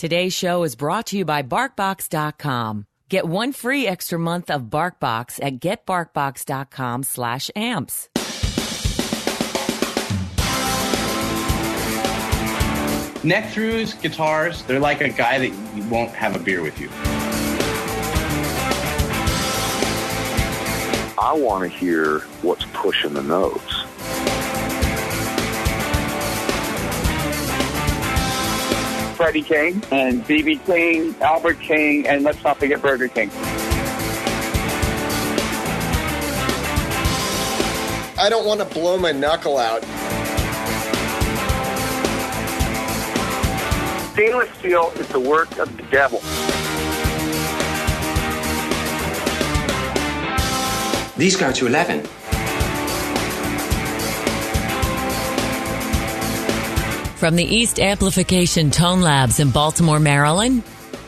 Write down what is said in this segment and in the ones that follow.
Today's show is brought to you by BarkBox.com. Get one free extra month of BarkBox at getbarkbox.com/amps. Neck-throughs, guitars, they're like a guy that won't have a beer with you. I want to hear what's pushing the notes. Freddie King and B.B. King, Albert King, and let's not forget Burger King. I don't want to blow my knuckle out. Stainless steel is the work of the devil. These go to 11. From the East Amplification Tone Labs in Baltimore, Maryland,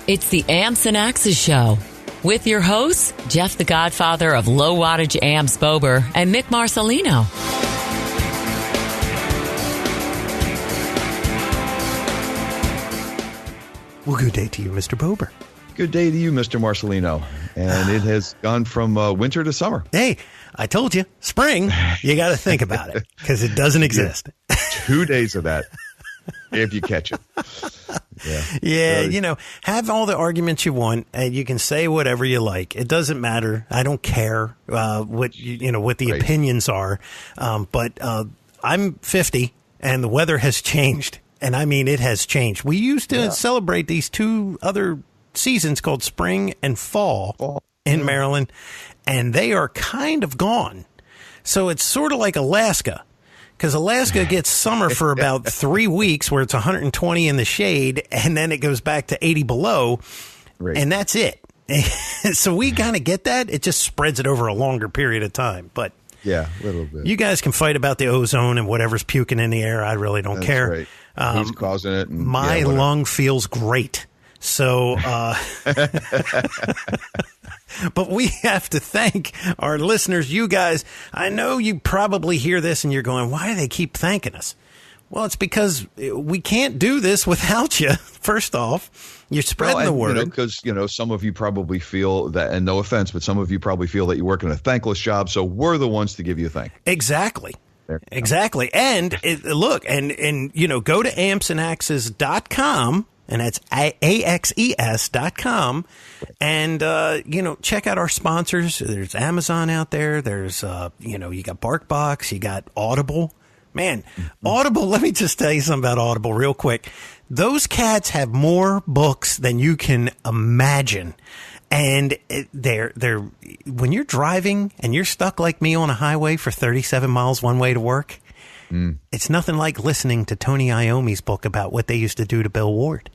it's the Amps and Axes Show. With your hosts, Jeff the Godfather of Low Wattage Amps Bober and Mick Marcelino. Well, good day to you, Mr. Bober. Good day to you, Mr. Marcelino. And it has gone from winter to summer. Hey, I told you, spring, you got to think about it because it doesn't exist. 2 days of that, if you catch it. Yeah, you know, have all the arguments you want, and you can say whatever you like. It doesn't matter. I don't care what the opinions are. But I'm 50, and the weather has changed. And I mean, it has changed. We used to celebrate these two other seasons called spring and fall in Maryland, and they are kind of gone. So it's sort of like Alaska, because Alaska gets summer for about 3 weeks where it's 120 in the shade, and then it goes back to 80 below, and that's it. So we kind of get that. It just spreads it over a longer period of time. But yeah, a little bit. You guys can fight about the ozone and whatever's puking in the air. I really don't care. Right. Who's causing it? And, my lung feels great. So, but we have to thank our listeners, you guys. I know you probably hear this and you're going, why do they keep thanking us? Well, it's because we can't do this without you. First off, you're spreading the word. Because, some of you probably feel that, and no offense, but some of you probably feel that you work in a thankless job. So we're the ones to give you a thank. Exactly. Exactly. And go to ampsandaxes.com, and that's AXES.com. And, check out our sponsors. There's Amazon out there. There's, you got BarkBox, you got Audible. Man, Audible, let me just tell you something about Audible real quick. Those cats have more books than you can imagine. And they're when you're driving and you're stuck like me on a highway for 37 miles one way to work, it's nothing like listening to Tony Iommi's book about what they used to do to Bill Ward.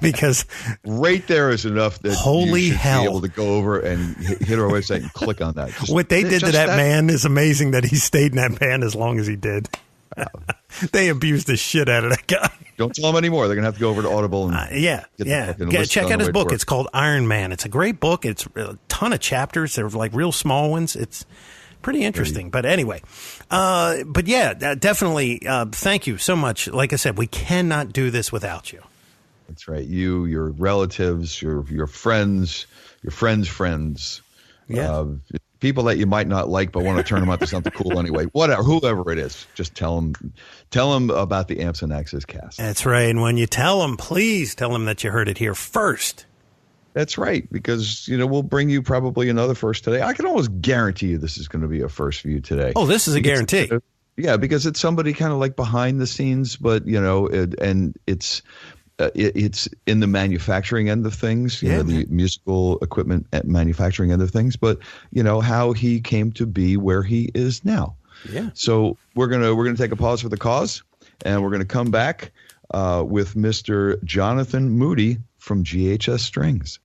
Because right there is enough that holy you should hell, be able to go over and hit our website and click on that. What they did to that man is amazing. That he stayed in that band as long as he did. They abused the shit out of that guy. Don't tell them anymore. They're gonna have to go over to Audible and check out his book. It's called Iron Man. It's a great book. It's a ton of chapters. They're like real small ones. It's pretty interesting. But anyway, definitely. Thank you so much. Like I said, we cannot do this without you. That's right. You, your relatives, your friends, your friends' friends. Yeah. People that you might not like but want to turn them out to something cool anyway. Whatever, whoever it is, just tell them about the Amps and Axes cast. That's right. And when you tell them, please tell them that you heard it here first. That's right, because we'll bring you probably another first today. I can almost guarantee you this is going to be a first for you today. Oh, this is a guarantee. Yeah, because it's somebody kind of like behind the scenes, but it's in the manufacturing end of things, the musical equipment manufacturing end of things, but how he came to be where he is now. Yeah. So we're gonna take a pause for the cause, and we're gonna come back with Mr. Jonathan Moody from GHS Strings.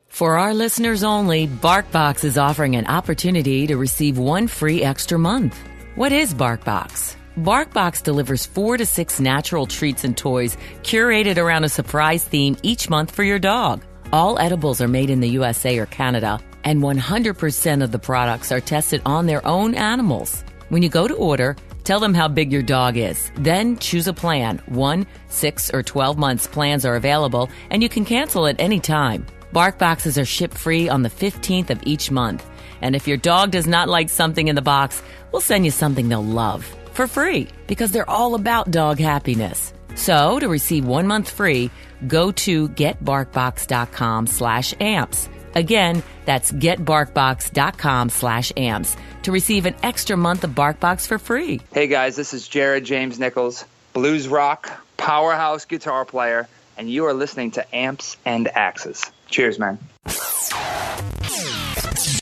For our listeners only, BarkBox is offering an opportunity to receive one free extra month. What is BarkBox? BarkBox delivers 4 to 6 natural treats and toys curated around a surprise theme each month for your dog. All edibles are made in the USA or Canada, and 100% of the products are tested on their own animals. When you go to order, Tell them how big your dog is. Then choose a plan. 1, 6, or 12 months plans are available, and you can cancel at any time. Bark boxes are ship-free on the 15th of each month. And if your dog does not like something in the box, we'll send you something they'll love for free, because they're all about dog happiness. So to receive 1 month free, go to getbarkbox.com/amps. Again, that's getbarkbox.com/amps to receive an extra month of BarkBox for free. Hey guys, this is Jared James Nichols, blues rock, powerhouse guitar player, and you are listening to Amps and Axes. Cheers, man.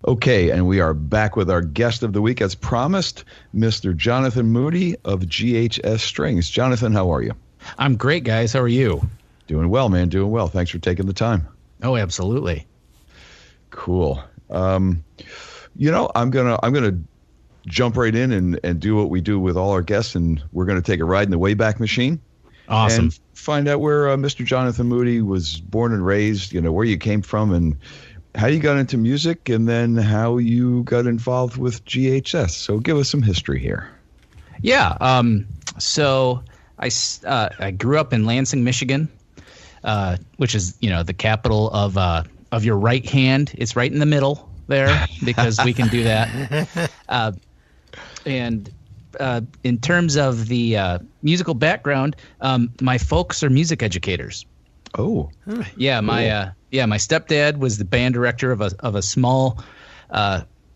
Okay, and we are back with our guest of the week, as promised, Mr. Jonathan Moody of GHS Strings. Jonathan, how are you? I'm great, guys. How are you? Doing well, man. Doing well. Thanks for taking the time. Oh, absolutely. Cool. I'm gonna jump right in and do what we do with all our guests, and we're gonna take a ride in the Wayback Machine. Awesome. And find out where Mr. Jonathan Moody was born and raised. Where you came from and how you got into music, and then how you got involved with GHS. So give us some history here. Yeah. So I grew up in Lansing, Michigan, which is the capital of your right hand. It's right in the middle there because we can do that. And in terms of the musical background, my folks are music educators. Oh, yeah. Cool. My stepdad was the band director of a small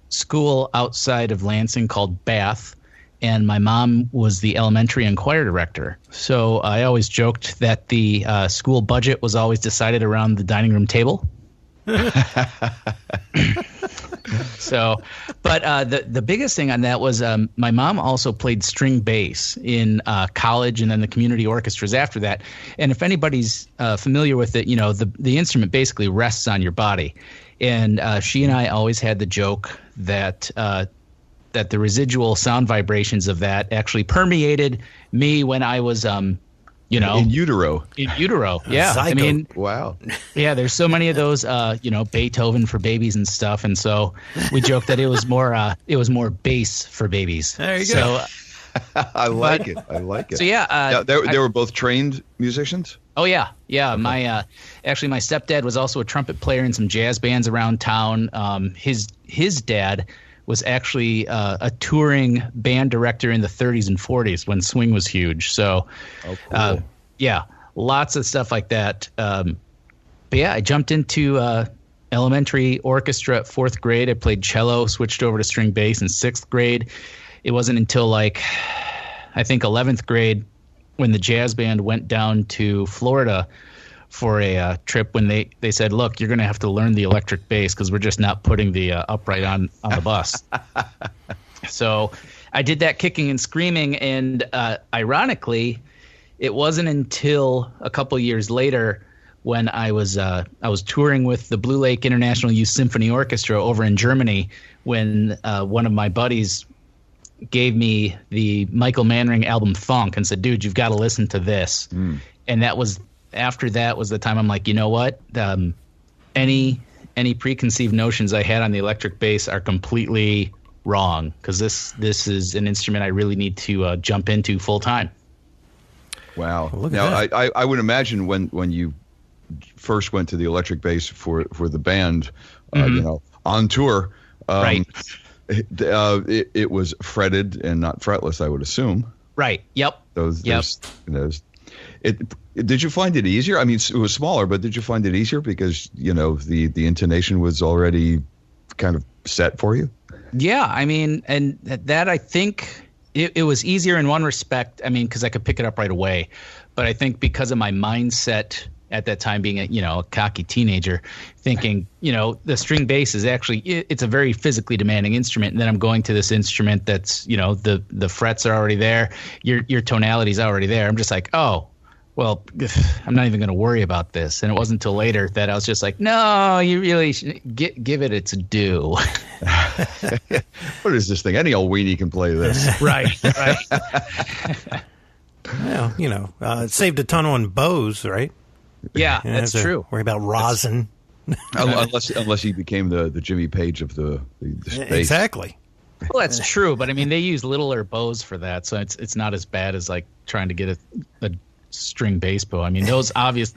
school outside of Lansing called Bath, and my mom was the elementary and choir director. So I always joked that the school budget was always decided around the dining room table. But the biggest thing on that was my mom also played string bass in college and then the community orchestras after that. And if anybody's familiar with it, the instrument basically rests on your body. And she and I always had the joke that the residual sound vibrations of that actually permeated me when I was in utero. In utero, yeah. Psycho. I mean, wow. Yeah, there's so many of those, Beethoven for babies and stuff, and so we joked that it was more bass for bass. There you go. I like it. So yeah, they were both trained musicians. Oh yeah. My my stepdad was also a trumpet player in some jazz bands around town. His dad was actually a touring band director in the 30s and 40s when swing was huge. So, cool. Lots of stuff like that. But yeah, I jumped into elementary orchestra at 4th grade. I played cello, switched over to string bass in 6th grade. It wasn't until I think 11th grade when the jazz band went down to Florida for a trip when they said, look, you're going to have to learn the electric bass because we're just not putting the upright on the bus. So I did that kicking and screaming, and ironically, it wasn't until a couple years later when I was touring with the Blue Lake International Youth Symphony Orchestra over in Germany when one of my buddies gave me the Michael Manring album Funk and said, dude, you've got to listen to this. And after that was the time I'm like, you know what? Any preconceived notions I had on the electric bass are completely wrong, because this is an instrument I really need to jump into full time. Wow. Now I would imagine when you first went to the electric bass for the band, on tour, right? It was fretted and not fretless, I would assume. Right. Yep. Did you find it easier? I mean, it was smaller, but did you find it easier because the intonation was already kind of set for you? Yeah, I mean, and that I think it was easier in one respect. I mean, because I could pick it up right away, but I think because of my mindset at that time, being a cocky teenager, thinking the string bass is actually it's a very physically demanding instrument, and then I'm going to this instrument that's the frets are already there, your tonality's already there. I'm just like, oh, well, I'm not even going to worry about this. And it wasn't until later that I was just like, no, you really should give it its due. What is this thing? Any old weenie can play this. Right. Well, it saved a ton on bows, right? Yeah, that's true. Worry about rosin. Unless he became the Jimmy Page of the space. Exactly. Well, that's true, but I mean, they use littler bows for that, so it's not as bad as like trying to get a string bass bow. I mean, those obvious,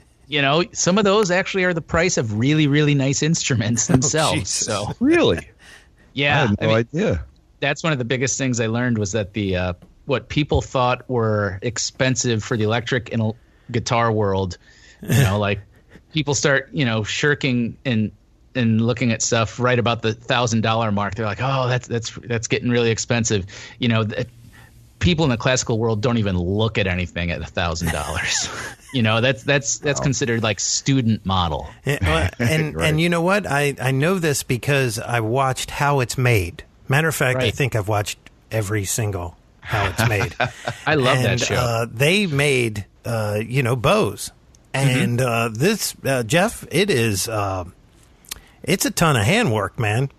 some of those actually are the price of really, really nice instruments themselves. So really, yeah, I had no idea. That's one of the biggest things I learned was that the what people thought were expensive for the electric and guitar world, like people start shirking and looking at stuff right about the $1,000 mark. They're like, oh, that's getting really expensive. People in the classical world don't even look at anything at $1,000. That's considered like student model. And Right. and you know what? I know this because I watched how it's made. Matter of fact, I think I've watched every single how it's made. I love that show. They made bows, and this Jeff, it is. It's a ton of handwork, man.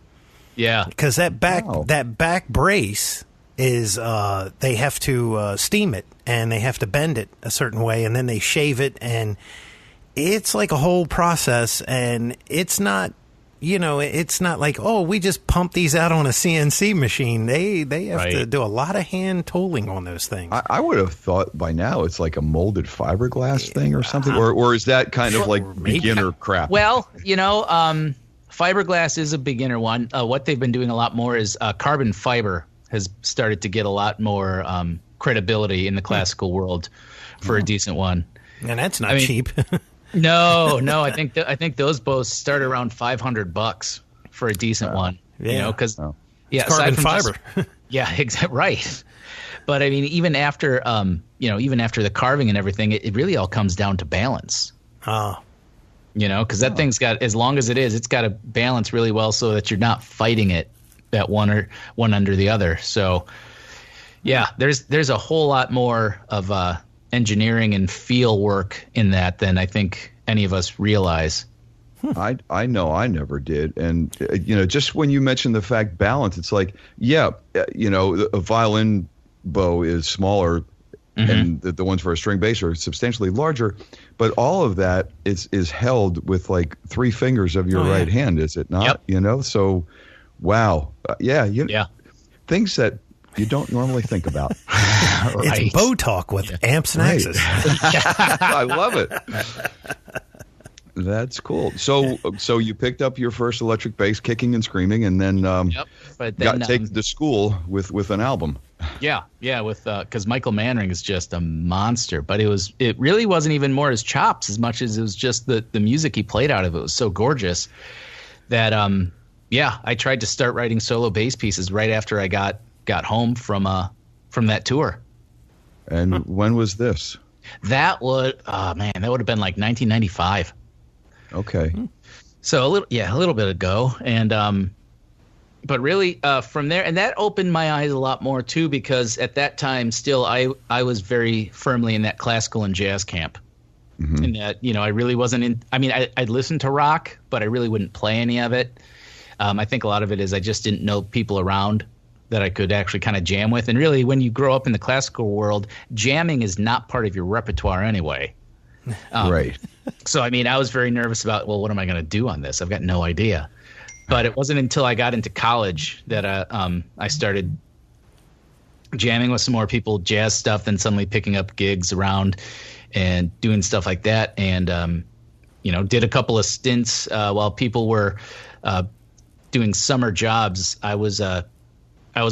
Yeah, because that back brace is they have to steam it and they have to bend it a certain way, and then they shave it, and it's like a whole process. And it's not, it's not like, oh, we just pump these out on a CNC machine. They have to do a lot of hand tooling on those things. I would have thought by now it's like a molded fiberglass thing or something, or is that kind of like beginner crap? Well, fiberglass is a beginner one. What they've been doing a lot more is carbon fiber has started to get a lot more credibility in the classical world for a decent one. And that's not cheap. No. I think those bows start around $500 for a decent one. Because carbon fiber. Right. But I mean, even after the carving and everything, it really all comes down to balance. Because that thing's got, as long as it is, it's got to balance really well so that you're not fighting it at one under the other. So, yeah, there's a whole lot more of engineering and feel work in that than I think any of us realize. I know I never did. And, just when you mentioned the fact balance, it's like, a violin bow is smaller and the ones for a string bass are substantially larger, but all of that is held with like 3 fingers of your right hand, is it not? Yep. So, wow. Things that you don't normally think think about. It's bow talk with Amps and Axes. I love it. That's cool. So you picked up your first electric bass, kicking and screaming, and then got taken to school with an album. Yeah, with because Michael Manring is just a monster. But it really wasn't even more his chops as much as it was just the music he played out of it was so gorgeous that I tried to start writing solo bass pieces right after I got home from that tour. And when was this? That would that would have been like 1995. Okay. So a little bit ago, and but really from there, and that opened my eyes a lot more too, because at that time still I was very firmly in that classical and jazz camp, and that I really wasn't in. I mean, I'd listen to rock, but I really wouldn't play any of it. I think a lot of it is I just didn't know people around that I could actually kind of jam with, and really when you grow up in the classical world, jamming is not part of your repertoire anyway. Right. So, I mean, I was very nervous about, well, what am I going to do on this? I've got no idea. But it wasn't until I got into college that I started jamming with some more people, jazz stuff, then suddenly picking up gigs around and doing stuff like that. And, did a couple of stints while people were doing summer jobs. I was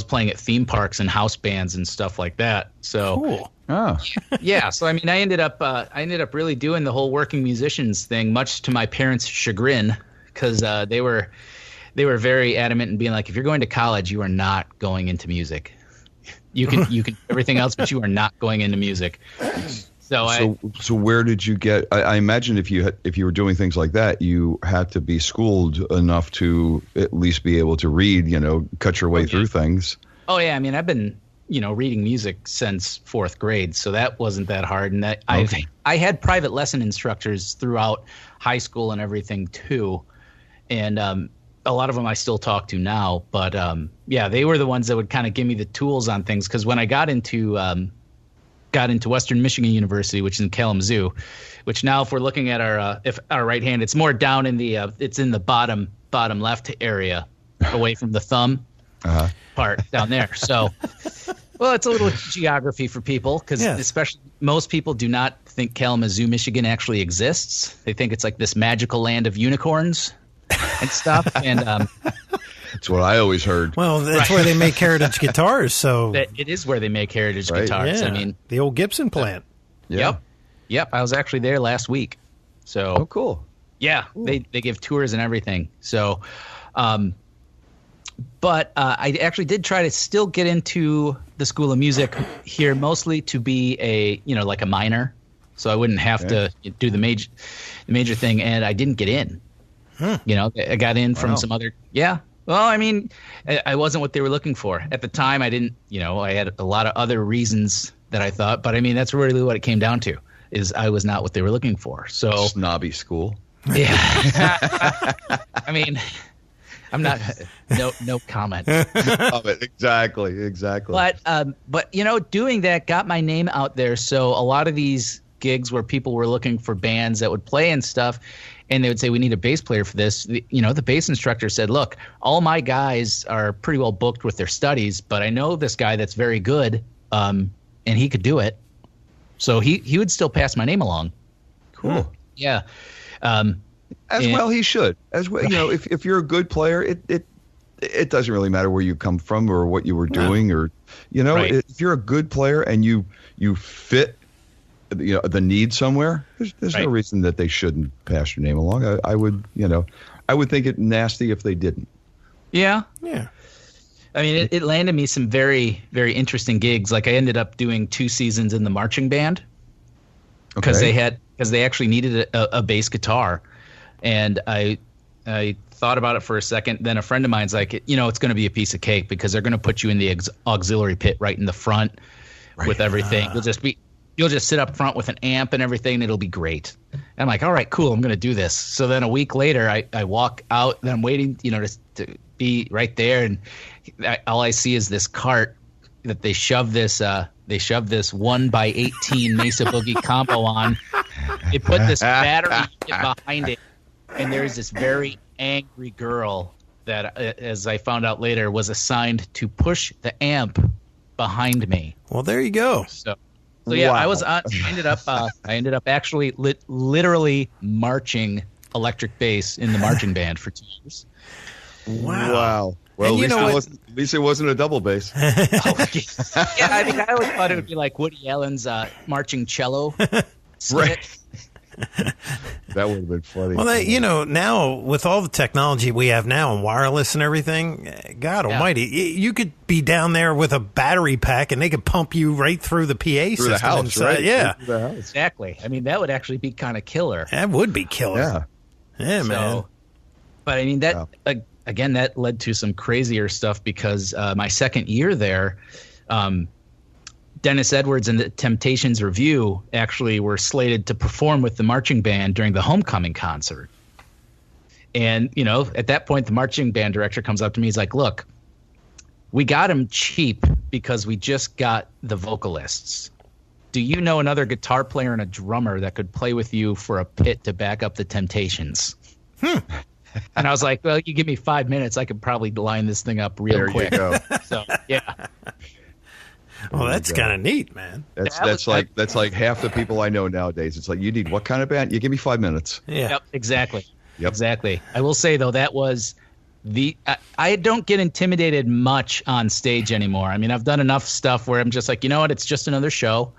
playing at theme parks and house bands and stuff like that. So cool. Oh. Yeah. So, I mean, I ended up really doing the whole working musicians thing, much to my parents' chagrin, because they were very adamant in being like, if you're going to college, you are not going into music. You can do everything else, but you are not going into music. So where did you get? I imagine if you were doing things like that, you had to be schooled enough to at least be able to read, cut your way through things. Oh yeah, I mean, I've been reading music since 4th grade, so that wasn't that hard. And that I had private lesson instructors throughout high school and everything too, and a lot of them I still talk to now. But they were the ones that would kind of give me the tools on things, because when I got into Western Michigan University, which is in Kalamazoo, which now if we're looking at our right hand, it's more down in the it's in the bottom left area, away from the thumb. part down there. So, well, it's a little geography for people because especially most people do not think Kalamazoo, Michigan actually exists. They think it's like this magical land of unicorns and stuff. And that's what I always heard. Well, that's where they make heritage guitars. So it is where they make heritage guitars. Yeah. I mean, the old Gibson plant. Yep. I was actually there last week. So cool. Yeah, they give tours and everything. So, but I actually did try to still get into the School of Music here, mostly to be like a minor, so I wouldn't have to do the major thing, and I didn't get in. I got in from some other. Yeah. Well, I mean, I wasn't what they were looking for at the time. I didn't. I had a lot of other reasons that I thought, but I mean, that's really what it came down to. Is I was not what they were looking for. So snobby school. Yeah. I mean, I'm not. No comment. Exactly. But doing that got my name out there. So a lot of these gigs where people were looking for bands that would play and stuff, and they would say, we need a bass player for this. The bass instructor said, look, all my guys are pretty well booked with their studies, but I know this guy that's very good, and he could do it. So he would still pass my name along. Cool. Yeah. Well, he should. As well, if you're a good player, it doesn't really matter where you come from or what you were doing, or if you're a good player and you fit the need somewhere, there's no reason that they shouldn't pass your name along. I would think it nasty if they didn't. Yeah. I mean, it landed me some very, very interesting gigs. Like I ended up doing 2 seasons in the marching band because they actually needed a bass guitar, and I thought about it for a second. Then a friend of mine's like, it's going to be a piece of cake because they're going to put you in the auxiliary pit right in the front with everything. You'll just sit up front with an amp and everything, and it'll be great. And I'm like, all right, cool, I'm going to do this. So then a week later, I walk out, and I'm waiting, to be right there, and all I see is this cart that they shove this 1x18 Mesa Boogie combo on. They put this battery behind it, and there's this very angry girl that, as I found out later, was assigned to push the amp behind me. Well, there you go. So yeah, wow. I ended up actually literally marching electric bass in the marching band for 2 years. Wow. Well, at least it wasn't a double bass. Yeah, I mean, I always thought it would be like Woody Allen's marching cello. Right. That would have been funny. Well, now with all the technology we have now and wireless and everything, God Almighty, you could be down there with a battery pack and they could pump you right through the PA system. The house, inside. right? Yeah, through the house. Exactly. I mean, that would actually be kind of killer. That would be killer. Yeah, man. But I mean, that again, that led to some crazier stuff because my second year there, Dennis Edwards and the Temptations Review actually were slated to perform with the marching band during the homecoming concert. And, at that point, the marching band director comes up to me. He's like, look, we got him cheap because we just got the vocalists. Do you know another guitar player and a drummer that could play with you for a pit to back up the Temptations? And I was like, well, you give me 5 minutes, I could probably line this thing up real quick. You go. So, yeah. Well, that's kind of neat, man. That's like half the people I know nowadays. It's like, you need what kind of band? You give me 5 minutes. Yeah. Yep, exactly. Exactly. I will say though, that was I don't get intimidated much on stage anymore. I mean, I've done enough stuff where I'm just like, you know what? It's just another show.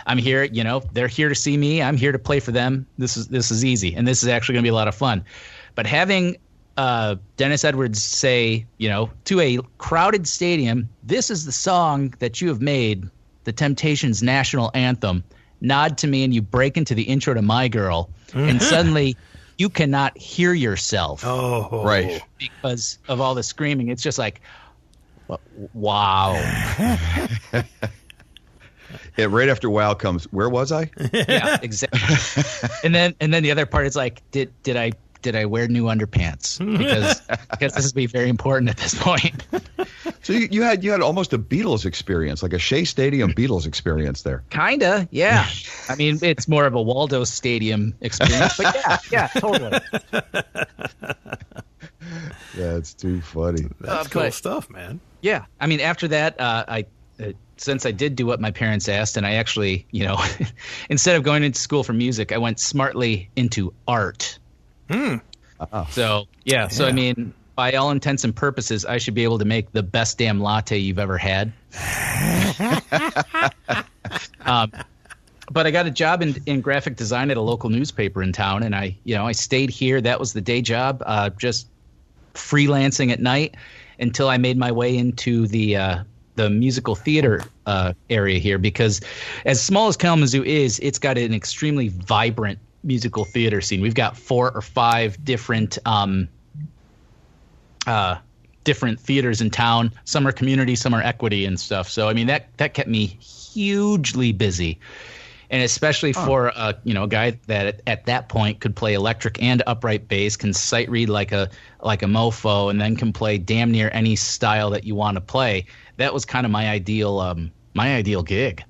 I'm here. They're here to see me. I'm here to play for them. This is easy, and this is actually going to be a lot of fun. But having Dennis Edwards say, to a crowded stadium, this is the song that you have made, the Temptations' national anthem, nod to me and you break into the intro to My Girl, and suddenly you cannot hear yourself. Oh, right. Because of all the screaming. It's just like, wow. Yeah, right after wow comes, where was I? Yeah, exactly. and then the other part is like, did I wear new underpants? Because this would be very important at this point. So you had almost a Beatles experience, like a Shea Stadium Beatles experience there. Kinda, yeah. I mean, it's more of a Waldo Stadium experience, but yeah, totally. That's too funny. That's cool stuff, man. Yeah. I mean, after that, since I did do what my parents asked, and I actually, instead of going into school for music, I went smartly into art. So, yeah. So, I mean, by all intents and purposes, I should be able to make the best damn latte you've ever had. But I got a job in graphic design at a local newspaper in town, and I stayed here. That was the day job, just freelancing at night until I made my way into the musical theater area here, because as small as Kalamazoo is, it's got an extremely vibrant musical theater scene. We've got 4 or 5 different theaters in town. Some are community, some are equity and stuff. So I mean that kept me hugely busy. And especially for a guy that at that point could play electric and upright bass, can sight read like a mofo, and then can play damn near any style that you want to play. That was kind of my ideal gig.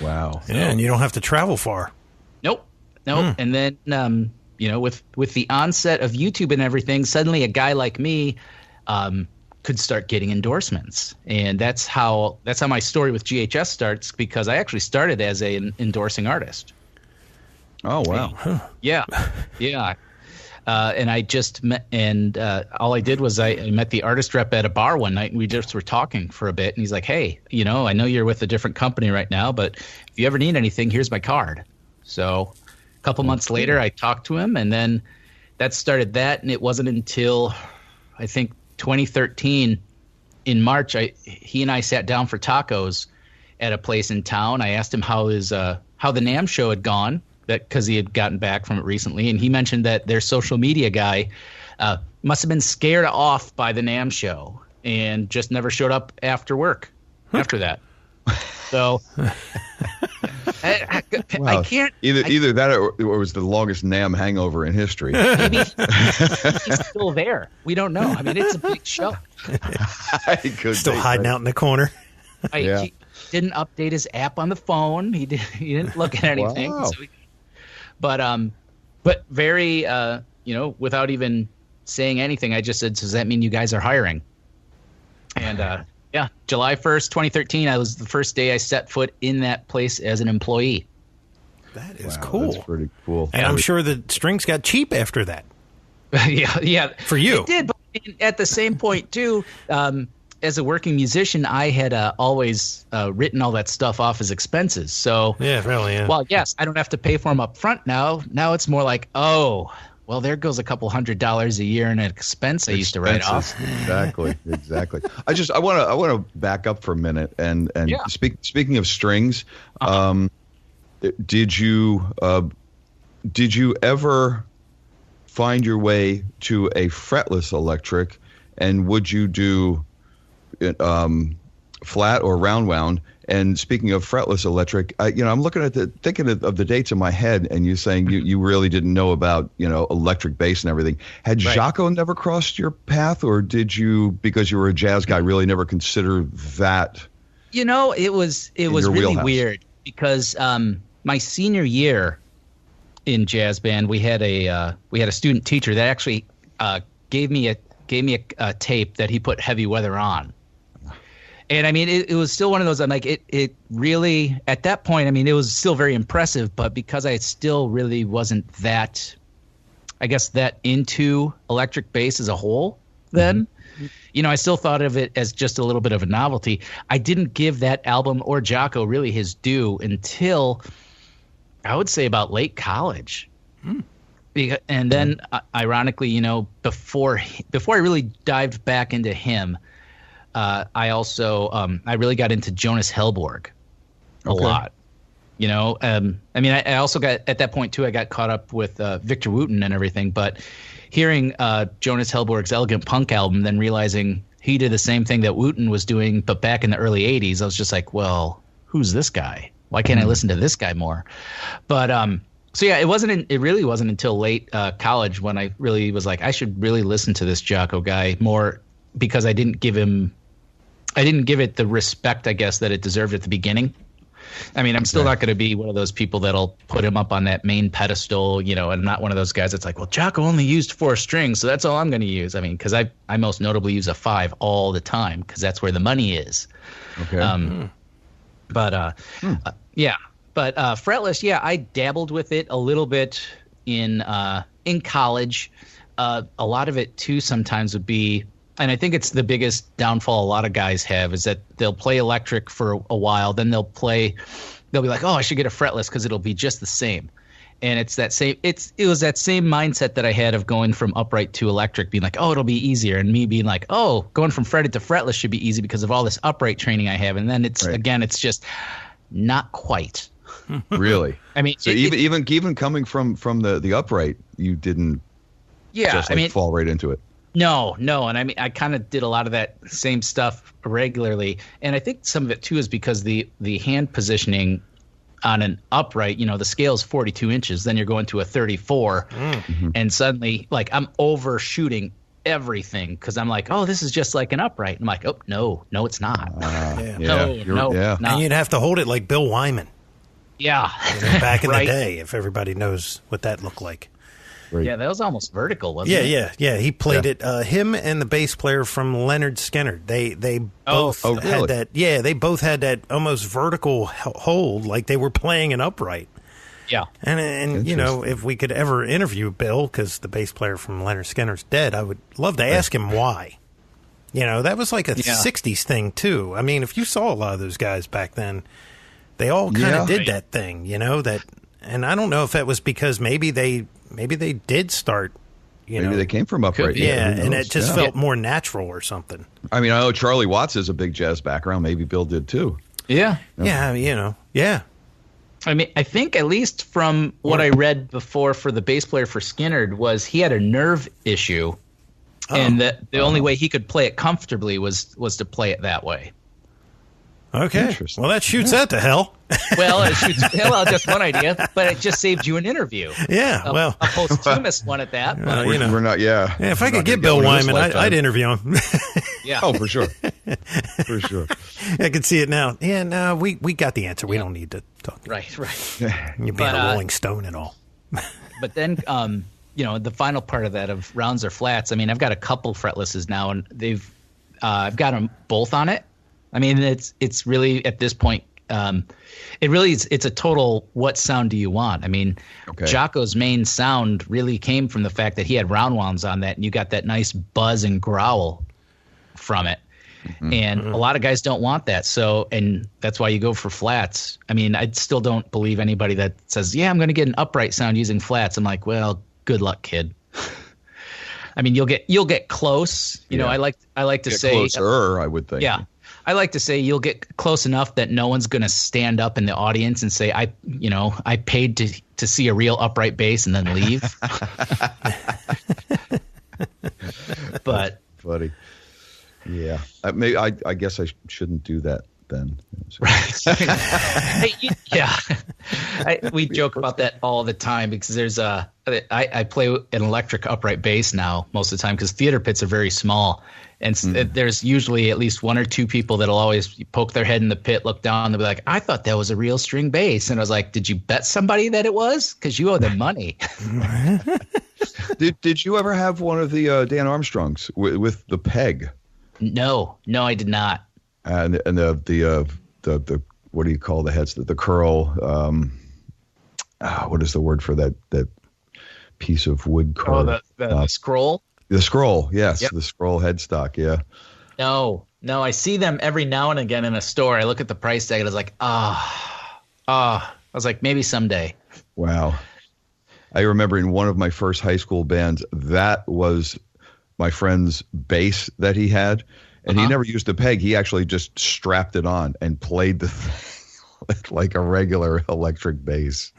Wow. Yeah, and you don't have to travel far. Nope. And then with the onset of YouTube and everything, suddenly a guy like me could start getting endorsements, and that's how my story with GHS starts, because I actually started as an endorsing artist. Oh wow! Yeah. And I just met, and all I did was I met the artist rep at a bar one night, and we just were talking for a bit. And he's like, "Hey, I know you're with a different company right now, but if you ever need anything, here's my card." So a couple months later, I talked to him, and then that started that. And it wasn't until I think 2013 in March, he and I sat down for tacos at a place in town. I asked him how the NAMM show had gone, because he had gotten back from it recently, and he mentioned that their social media guy must have been scared off by the NAMM show and just never showed up after work after that. So I can't. Either that or it was the longest NAMM hangover in history. Maybe he's still there. We don't know. I mean, it's a big show. Still hiding out in the corner. He didn't update his app on the phone. He didn't look at anything. Wow. So but very without even saying anything, I just said, "Does that mean you guys are hiring?" And July 1st, 2013, I was the first day I set foot in that place as an employee. That is cool. That's pretty cool. And I'm sure the strings got cheap after that. Yeah. For you. It did, but at the same point, too, as a working musician, I had always written all that stuff off as expenses. So, well, yes, I don't have to pay for them up front now. Now it's more like, well, there goes a couple $100s a year in an expense I used to write off. Exactly. I want to back up for a minute and speaking of strings, did you ever find your way to a fretless electric, and would you do flat or round wound? And speaking of fretless electric, I'm looking at thinking of the dates in my head, and you saying you really didn't know about electric bass and everything. Had Jaco never crossed your path, or did you, because you were a jazz guy, really never consider that? It was really wheelhouse? Weird, because my senior year in jazz band, we had a student teacher that actually gave me a tape that he put Heavy Weather on. And I mean, it was still one of those, I'm like, it really, at that point, I mean, it was still very impressive, but because I still really wasn't that into electric bass as a whole then, I still thought of it as just a little bit of a novelty. I didn't give that album or Jaco really his due until, I would say, about late college. And then, ironically, before I really dived back into him, I also I really got into Jonas Hellborg a lot. I mean, I also got, at that point too, I got caught up with Victor Wooten and everything. But hearing Jonas Hellborg's Elegant Punk album, then realizing he did the same thing that Wooten was doing, but back in the early '80s, I was just like, well, who's this guy? Why can't I listen to this guy more? But so yeah, it really wasn't until late college when I really was like, I should really listen to this Jaco guy more, because I didn't give it the respect, I guess, that it deserved at the beginning. I mean, I'm still not going to be one of those people that'll put him up on that main pedestal, and I'm not one of those guys that's like, well, Jocko only used 4 strings, so that's all I'm going to use. I mean, because I most notably use a 5 all the time because that's where the money is. Okay. But fretless, I dabbled with it a little bit in college. A lot of it too sometimes would be, and I think it's the biggest downfall a lot of guys have, is that they'll play electric for a while, then they'll be like, oh, I should get a fretless because it'll be just the same. And it was that same mindset that I had of going from upright to electric, being like, oh, it'll be easier, and me being like, oh, going from fretted to fretless should be easy because of all this upright training I have. And then it's just not quite. Really? I mean, so even coming from the upright, you didn't fall right into it. No, and I mean, I kind of did a lot of that same stuff regularly, and I think some of it too is because the hand positioning on an upright, the scale is 42 inches, then you're going to a 34, and suddenly, like, I'm overshooting everything because I'm like, oh, this is just like an upright. I'm like, oh, no, it's not. No. And you'd have to hold it like Bill Wyman. Yeah, back in the day, if everybody knows what that looked like. Right. Yeah, that was almost vertical, wasn't it? Yeah. He played it. Him and the bass player from Leonard Skinner. They both had that. Yeah, they both had that almost vertical hold, like they were playing an upright. Yeah. And if we could ever interview Bill, because the bass player from Leonard Skinner's dead, I would love to ask him why. That was like a 60s thing too. I mean, if you saw a lot of those guys back then, they all kind of did that thing, that. And I don't know if that was because maybe they did start, maybe they came from upright. And it just felt more natural or something. I mean, I know Charlie Watts has a big jazz background. Maybe Bill did too. Yeah. Yeah. I mean, I think at least from what I read before for the bass player for Skinner was he had a nerve issue, and that the only way he could play it comfortably was to play it that way. Okay. Well, that shoots that to hell. Well, it shoots hell out, just one idea, but it just saved you an interview. Yeah, a posthumous one at that. But, we're not. Yeah. If I could get Bill Wyman, I'd interview him. Yeah. Oh, for sure. For sure. I can see it now. Yeah. No, we got the answer. We don't need to talk. Right. You're being a Rolling Stone and all. But then, the final part of that of rounds or flats. I mean, I've got a couple fretlesses now, and I've got them both on it. I mean, it's really at this point, it's a total what sound do you want? I mean, Jocko's main sound really came from the fact that he had round wounds on that, and you got that nice buzz and growl from it. And a lot of guys don't want that. So, and that's why you go for flats. I mean, I still don't believe anybody that says, I'm going to get an upright sound using flats. I'm like, well, good luck, kid. I mean, you'll get close. I like to say closer, I would think. Yeah. I like to say you'll get close enough that no one's going to stand up in the audience and say, I paid to see a real upright bass and then leave. But funny. Yeah. I guess I shouldn't do that then. Right. We joke about that all the time because there's I play an electric upright bass now most of the time because theater pits are very small. And there's usually at least one or two people that'll always poke their head in the pit, look down, and they'll be like, I thought that was a real string bass. And I was like, did you bet somebody that it was? Because you owe them money. Did you ever have one of the Dan Armstrongs with the peg? No, I did not. And the what do you call the heads? The curl. What is the word for that piece of wood curl? Oh, the scroll. The scroll, yes, yep. The scroll headstock, yeah. No, I see them every now and again in a store. I look at the price tag and I was like, I was like, maybe someday. Wow. I remember in one of my first high school bands, that was my friend's bass that he had, and he never used a peg. He actually just strapped it on and played the thing like a regular electric bass.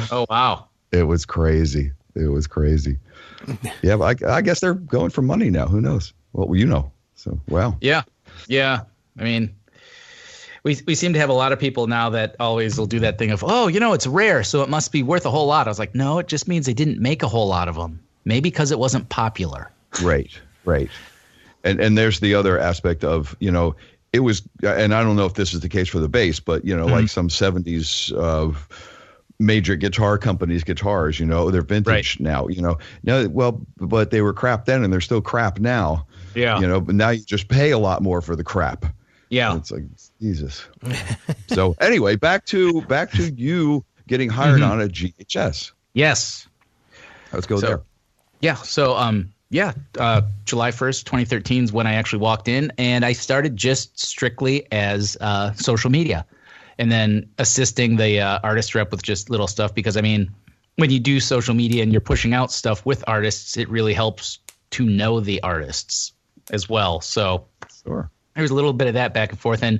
Oh, wow. It was crazy. Yeah, but I guess they're going for money now. Who knows? Well, so, wow. Yeah. I mean, we seem to have a lot of people now that always will do that thing of, it's rare, so it must be worth a whole lot. I was like, no, it just means they didn't make a whole lot of them. Maybe because it wasn't popular. Right. And there's the other aspect of, it was, and I don't know if this is the case for the bass, but like some 70s major guitar companies' guitars, they're vintage now, but they were crap then and they're still crap now. Yeah. But now you just pay a lot more for the crap. Yeah. And it's like, Jesus. So anyway, back to you getting hired on a GHS. Yes. Let's go there. Yeah. So, July 1st, 2013 is when I actually walked in, and I started just strictly as social media, and then assisting the artist rep with just little stuff. Because, I mean, when you do social media and you're pushing out stuff with artists, it really helps to know the artists as well. So sure. There's a little bit of that back and forth. And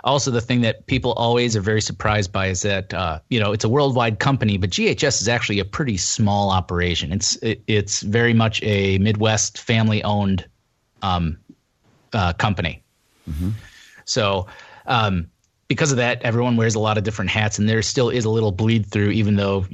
also the thing that people always are very surprised by is that, it's a worldwide company, but GHS is actually a pretty small operation. It's very much a Midwest family-owned company. Mm-hmm. So because of that, everyone wears a lot of different hats, and there still is a little bleed through, even though,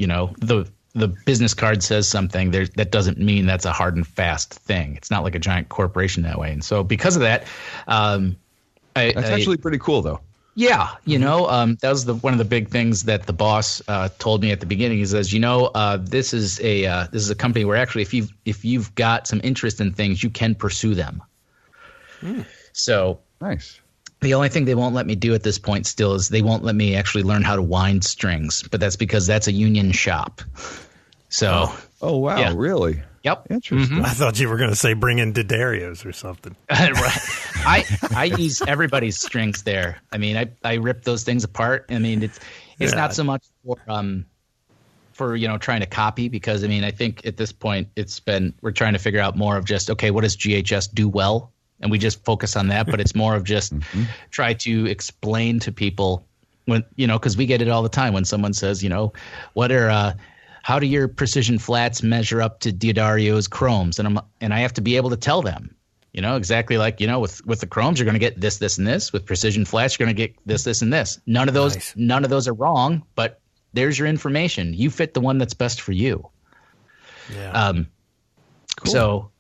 the business card says something, that doesn't mean that's a hard and fast thing. It's not like a giant corporation that way. And so because of that, that's actually pretty cool, though. Yeah, that was one of the big things that the boss told me at the beginning. He says, this is a company where actually if you've got some interest in things, you can pursue them. So nice. The only thing they won't let me do at this point still is they won't let me actually learn how to wind strings, but that's because that's a union shop. So. Oh wow! Yeah. Really? Yep. Interesting. Mm-hmm. I thought you were going to say bring in D'Addario's or something. Right. I use everybody's strings there. I mean, I rip those things apart. I mean, it's not so much for trying to copy, because I mean, I think at this point we're trying to figure out more of just, okay, what does GHS do well? And we just focus on that, but it's more of just try to explain to people when, because we get it all the time when someone says, how do your precision flats measure up to D'Addario's chromes? And I have to be able to tell them, exactly like, with the chromes, you're going to get this, this, and this. With precision flats, you're going to get this, this, and this. None of those are wrong, but there's your information. You fit the one that's best for you. Yeah. Cool. So,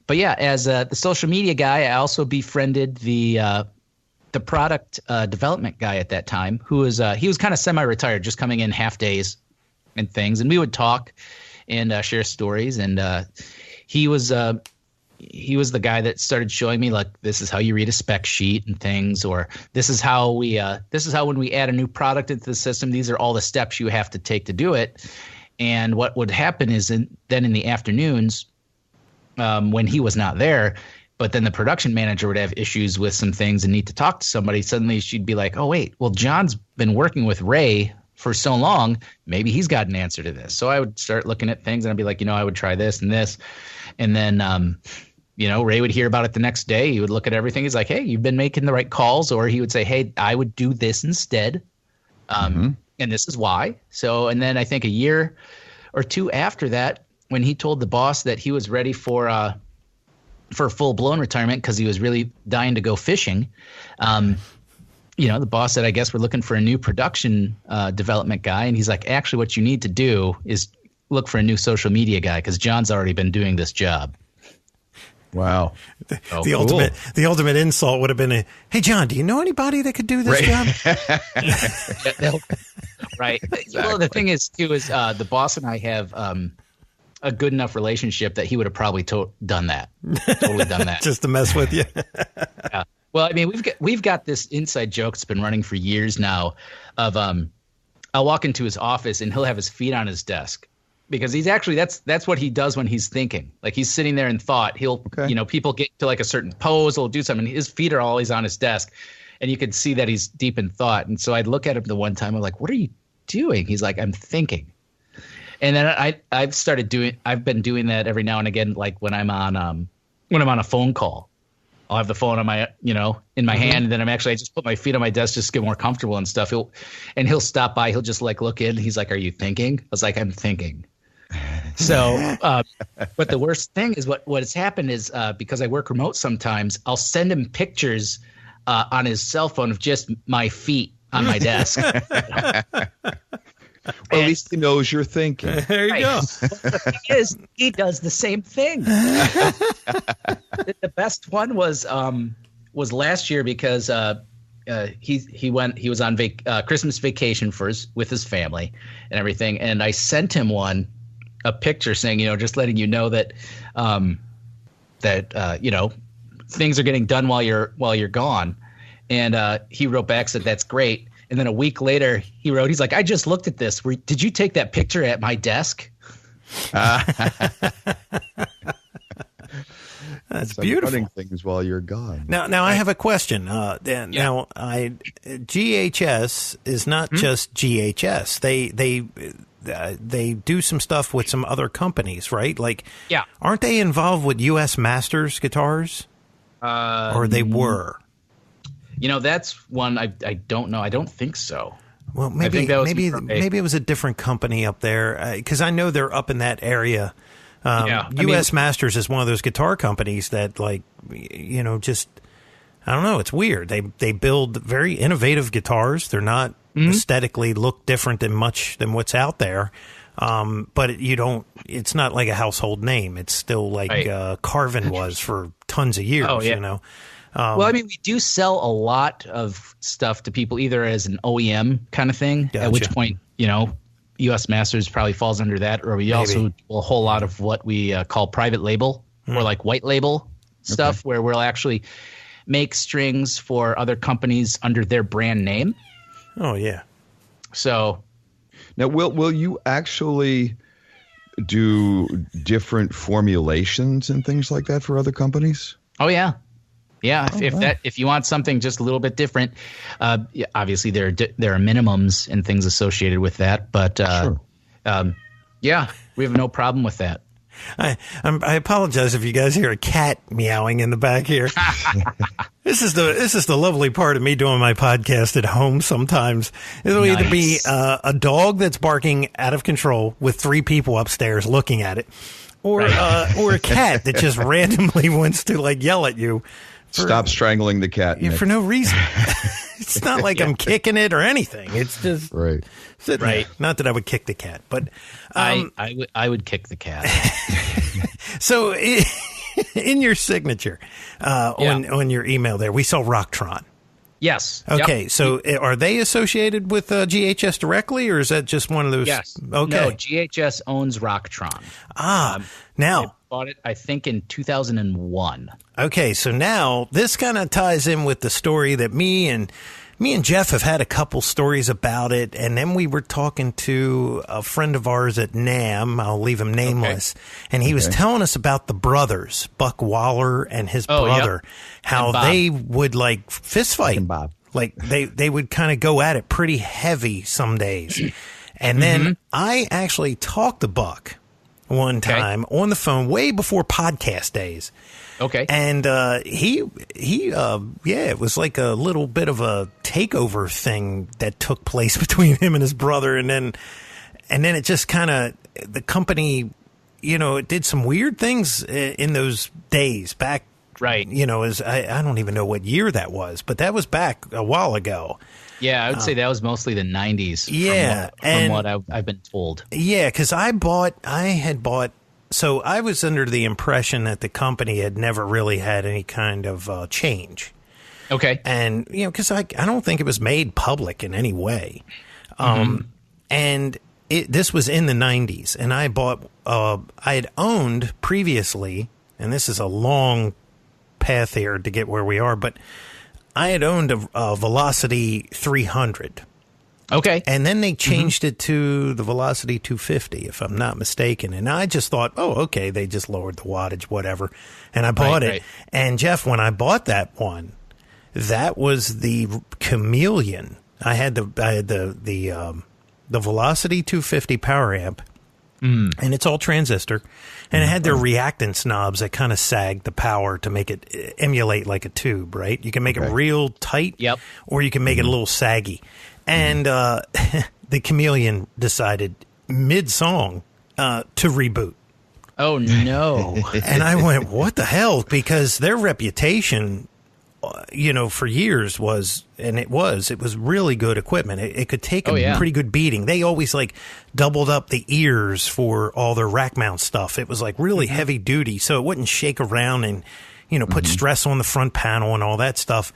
but yeah, as the social media guy, I also befriended the product development guy at that time, who was he was kind of semi-retired, just coming in half days and things, and we would talk and share stories. And he was the guy that started showing me, like, this is how you read a spec sheet and things, or this is how when we add a new product into the system, these are all the steps you have to take to do it. And what would happen is then in the afternoons, when he was not there, but then the production manager would have issues with some things and need to talk to somebody, suddenly she'd be like, oh, wait, well, John's been working with Ray for so long, maybe he's got an answer to this. So I would start looking at things and I'd be like, I would try this and this. And then, Ray would hear about it the next day. He would look at everything. He's like, hey, you've been making the right calls. Or he would say, hey, I would do this instead. And this is why. So, and then I think a year or two after that, when he told the boss that he was ready for full-blown retirement because he was really dying to go fishing, the boss said, I guess we're looking for a new production development guy. And he's like, actually, what you need to do is look for a new social media guy because John's already been doing this job. Wow. The ultimate insult would have been, hey, John, do you know anybody that could do this job? Right. Exactly. Well, the thing is, too, is the boss and I have a good enough relationship that he would have probably done that. Totally done that. Just to mess with you. Yeah. Well, I mean, we've got this inside joke that's been running for years now of I'll walk into his office and he'll have his feet on his desk because he's actually that's what he does when he's thinking. Like he's sitting there in thought. He'll people get to like a certain pose, he'll do something. His feet are always on his desk, and you can see that he's deep in thought. And so I'd look at him the one time. I'm like, "What are you doing?" He's like, "I'm thinking." And then I've been doing that every now and again, like when I'm on a phone call. I'll have the phone on my, in my hand, and then I just put my feet on my desk just to get more comfortable and stuff. He'll stop by. He'll just like look in. He's like, "Are you thinking?" I was like, "I'm thinking." So, but the worst thing is what has happened is because I work remote sometimes, I'll send him pictures on his cell phone of just my feet on my desk. Well, at least he knows you're thinking. There you go. The thing is, he does the same thing. The best one was was last year because he was on Christmas vacation with his family and everything, and I sent him a picture saying, just letting you know that things are getting done while you're gone, and he wrote back, said that's great, and then a week later he's like, I just looked at this. Did you take that picture at my desk? That's beautiful. Running things while you're gone. Now I have a question. Now, GHS is not just GHS. They do some stuff with some other companies, right? Like, aren't they involved with U.S. Masters guitars? Or they were? That's one I don't know. I don't think so. Well, maybe it was a different company up there, because I know they're up in that area. U.S. Masters is one of those guitar companies that, like, just, I don't know. It's weird. They build very innovative guitars. They're not aesthetically look different than what's out there. But it's not like a household name. It's still like Carvin was for tons of years, Well, we do sell a lot of stuff to people either as an OEM kind of thing, at which point, U.S. Masters probably falls under that, or we also do a whole lot of what we call private label or like white label stuff, where we'll actually make strings for other companies under their brand name. Oh, yeah. So now, will you actually do different formulations and things like that for other companies? Oh, yeah. Yeah, if you want something just a little bit different, obviously there are minimums and things associated with that, but we have no problem with that. I apologize if you guys hear a cat meowing in the back here. This is the lovely part of me doing my podcast at home. Sometimes it'll either be a dog that's barking out of control with 3 people upstairs looking at it, or a cat that just randomly wants to like yell at you. Stop strangling the cat. For no reason. It's not like I'm kicking it or anything. It's just sitting there. Not that I would kick the cat, but I would kick the cat. So in your signature on your email there, we saw Roctron. Yes. Okay. So are they associated with GHS directly, or is that just one of those? Yes. Okay. No, GHS owns Roctron. Now. They bought it, I think, in 2001. Okay. So now this kind of ties in with the story that me and Jeff have had a couple stories about it. And then we were talking to a friend of ours at NAMM. I'll leave him nameless. And he was telling us about the brothers, Buck Waller and his brother, how they would like fist fight. Like they would kind of go at it pretty heavy some days. And then I actually talked to Buck one time on the phone way before podcast days. Okay. And it was like a little bit of a takeover thing that took place between him and his brother, and then it just kind of, the company, it did some weird things in those days back. Right. As I don't even know what year that was, but that was back a while ago. Yeah, I would say that was mostly the 90s. Yeah. From what I've been told. Yeah, because I had bought. So I was under the impression that the company had never really had any kind of change. Okay. And, because I don't think it was made public in any way. And this was in the 90s. And I bought, I had owned previously, and this is a long path here to get where we are, but I had owned a Velocity 300. Okay. And then they changed it to the Velocity 250, if I'm not mistaken. And I just thought, okay, they just lowered the wattage, whatever. And I bought it. Right. And Jeff, when I bought that one, that was the Chameleon. I had the Velocity 250 power amp, and it's all transistor. And it had their reactance knobs that kind of sagged the power to make it emulate like a tube, right? You can make it real tight, or you can make it a little saggy. And the Chameleon decided mid-song to reboot. Oh, no. And I went, what the hell? Because their reputation, for years was really good equipment. It could take a pretty good beating. They always like doubled up the ears for all their rack mount stuff. It was like really heavy duty, so it wouldn't shake around and, put stress on the front panel and all that stuff.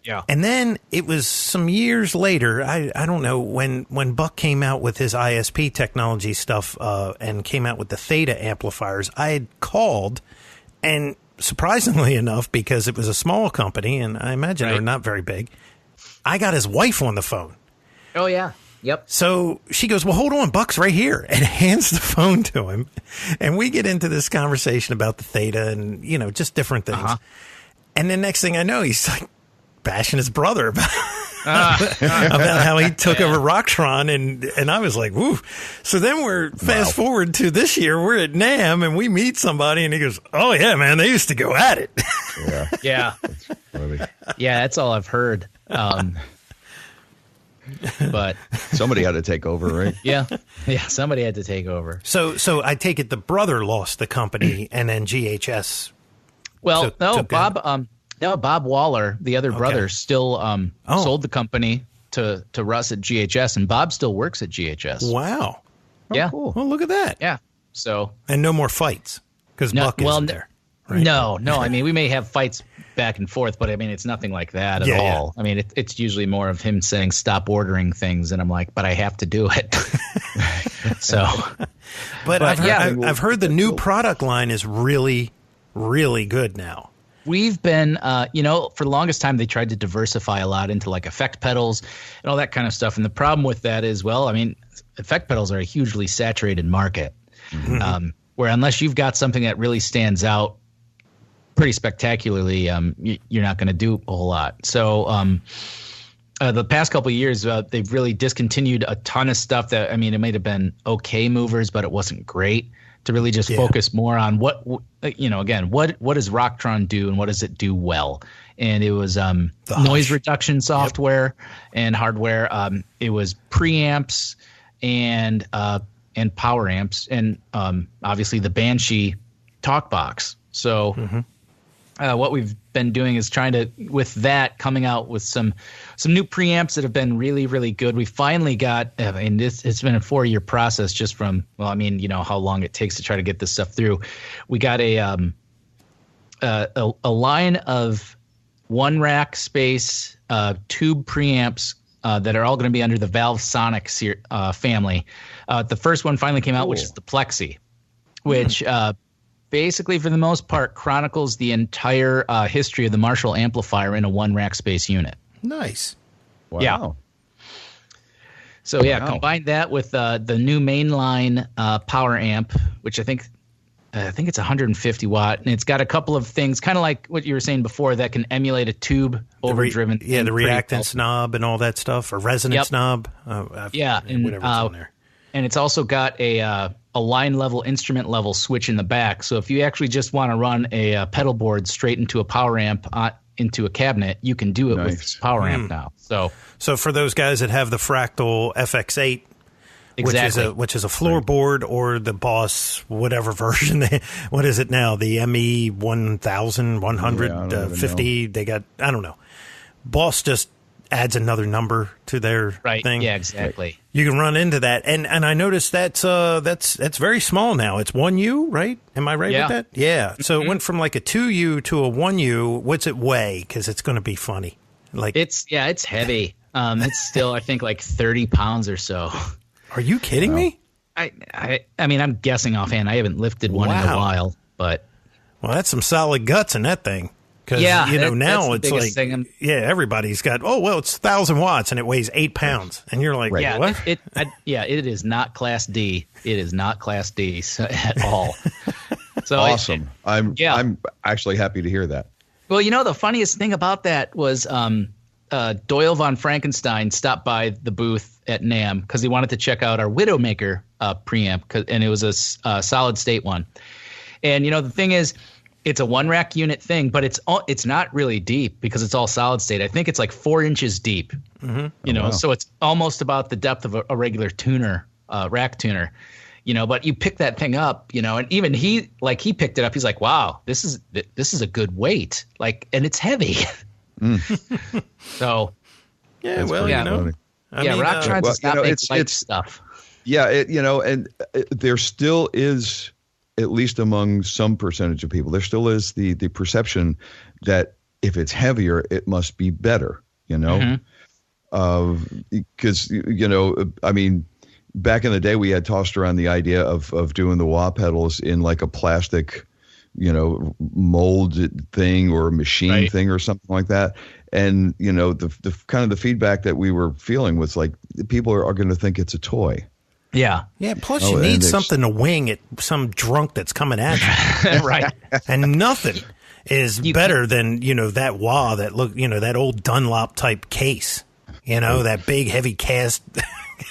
Yeah. And then it was some years later, I don't know, when Buck came out with his ISP technology stuff and came out with the Theta amplifiers, I had called, and surprisingly enough, because it was a small company, and I imagine they're not very big, I got his wife on the phone. Oh, yeah. Yep. So she goes, well, hold on, Buck's right here, and hands the phone to him. And we get into this conversation about the Theta and, just different things. And then next thing I know, he's like bashing his brother about how he took over Roctron. And I was like, woo. So then we're fast forward to this year. We're at NAMM and we meet somebody and he goes, oh, yeah, man, they used to go at it. Yeah. That's funny. Yeah, that's all I've heard. But somebody had to take over, right? Yeah, somebody had to take over. So I take it the brother lost the company, and then GHS. Well, took Bob. Bob Waller, the other brother, still sold the company to Russ at GHS, and Bob still works at GHS. Wow. Yeah. Cool. Well, look at that. Yeah. So and no more fights because Buck isn't there. Right? No. I mean, we may have fights back and forth, but I mean, it's nothing like that at all. I mean, it's usually more of him saying, stop ordering things. And I'm like, but I have to do it. So, but I've heard the new product line is really, really good now. We've been, for the longest time, they tried to diversify a lot into like effect pedals and all that kind of stuff. And the problem with that is, well, I mean, effect pedals are a hugely saturated market, where unless you've got something that really stands out pretty spectacularly, you're not going to do a whole lot. So the past couple of years, they've really discontinued a ton of stuff that, I mean, it might have been okay movers, but it wasn't great, to really just focus more on what does Roctron do and what does it do well? And it was noise reduction software and hardware. It was preamps and power amps and obviously the Banshee talk box. So what we've been doing is trying to, with that, coming out with some new preamps that have been really, really good. We finally got, and it's been a 4-year process just from, well, I mean, how long it takes to try to get this stuff through. We got a line of one rack space tube preamps that are all going to be under the Valve Sonic family. The first one finally came out, which is the Plexi, which basically, for the most part, chronicles the entire history of the Marshall amplifier in a one rack space unit. Nice. Wow. Yeah. So combine that with the new mainline power amp, which I think it's 150 watt, and it's got a couple of things, kind of like what you were saying before, that can emulate a tube overdriven. The reactance knob and all that stuff, or resonance knob. Whatever's on there. And it's also got a line level, instrument level switch in the back. So if you actually just want to run a pedal board straight into a power amp into a cabinet, you can do it with this power amp now. So for those guys that have the Fractal FX8, which is a floorboard, or the Boss whatever version, what is it now? The ME 1000, 150. They got, I don't know. Boss just adds another number to their thing. Yeah, exactly. You can run into that, and I noticed that's very small now. It's 1U, right? Am I right with that? Yeah. So it went from like a 2U to a 1U. What's it weigh? Because it's going to be funny. Like it's heavy. It's still, I think, like 30 pounds or so. Are you kidding me? I mean, I'm guessing offhand. I haven't lifted one in a while, but that's some solid guts in that thing. Because, now it's like, everybody's got, it's 1,000 watts and it weighs 8 pounds. And you're like, what? It is not Class D. It is not Class D at all. So awesome. I'm actually happy to hear that. Well, the funniest thing about that was Doyle von Frankenstein stopped by the booth at NAMM because he wanted to check out our Widowmaker preamp, and it was a solid state one. And, the thing is, it's a one rack unit thing, but it's not really deep because it's all solid state. I think it's like 4 inches deep, so it's almost about the depth of a regular tuner, rack tuner, but you pick that thing up, and even he picked it up. He's like, wow, this is a good weight. And it's heavy. So Roctron does not make light stuff. Yeah. And there still is at least among some percentage of people, there still is the perception that if it's heavier, it must be better, you know? Because, you know, I mean, back in the day, we had tossed around the idea of doing the wah pedals in like a plastic, you know, molded thing or a machine thing or something like that. And, you know, the kind of the feedback that we were feeling was like, people are going to think it's a toy. Yeah. Yeah. Plus, you need something to wing at some drunk that's coming at you. Right. And nothing is better than, you know, that wah, that old Dunlop type case, you know, that big heavy cast.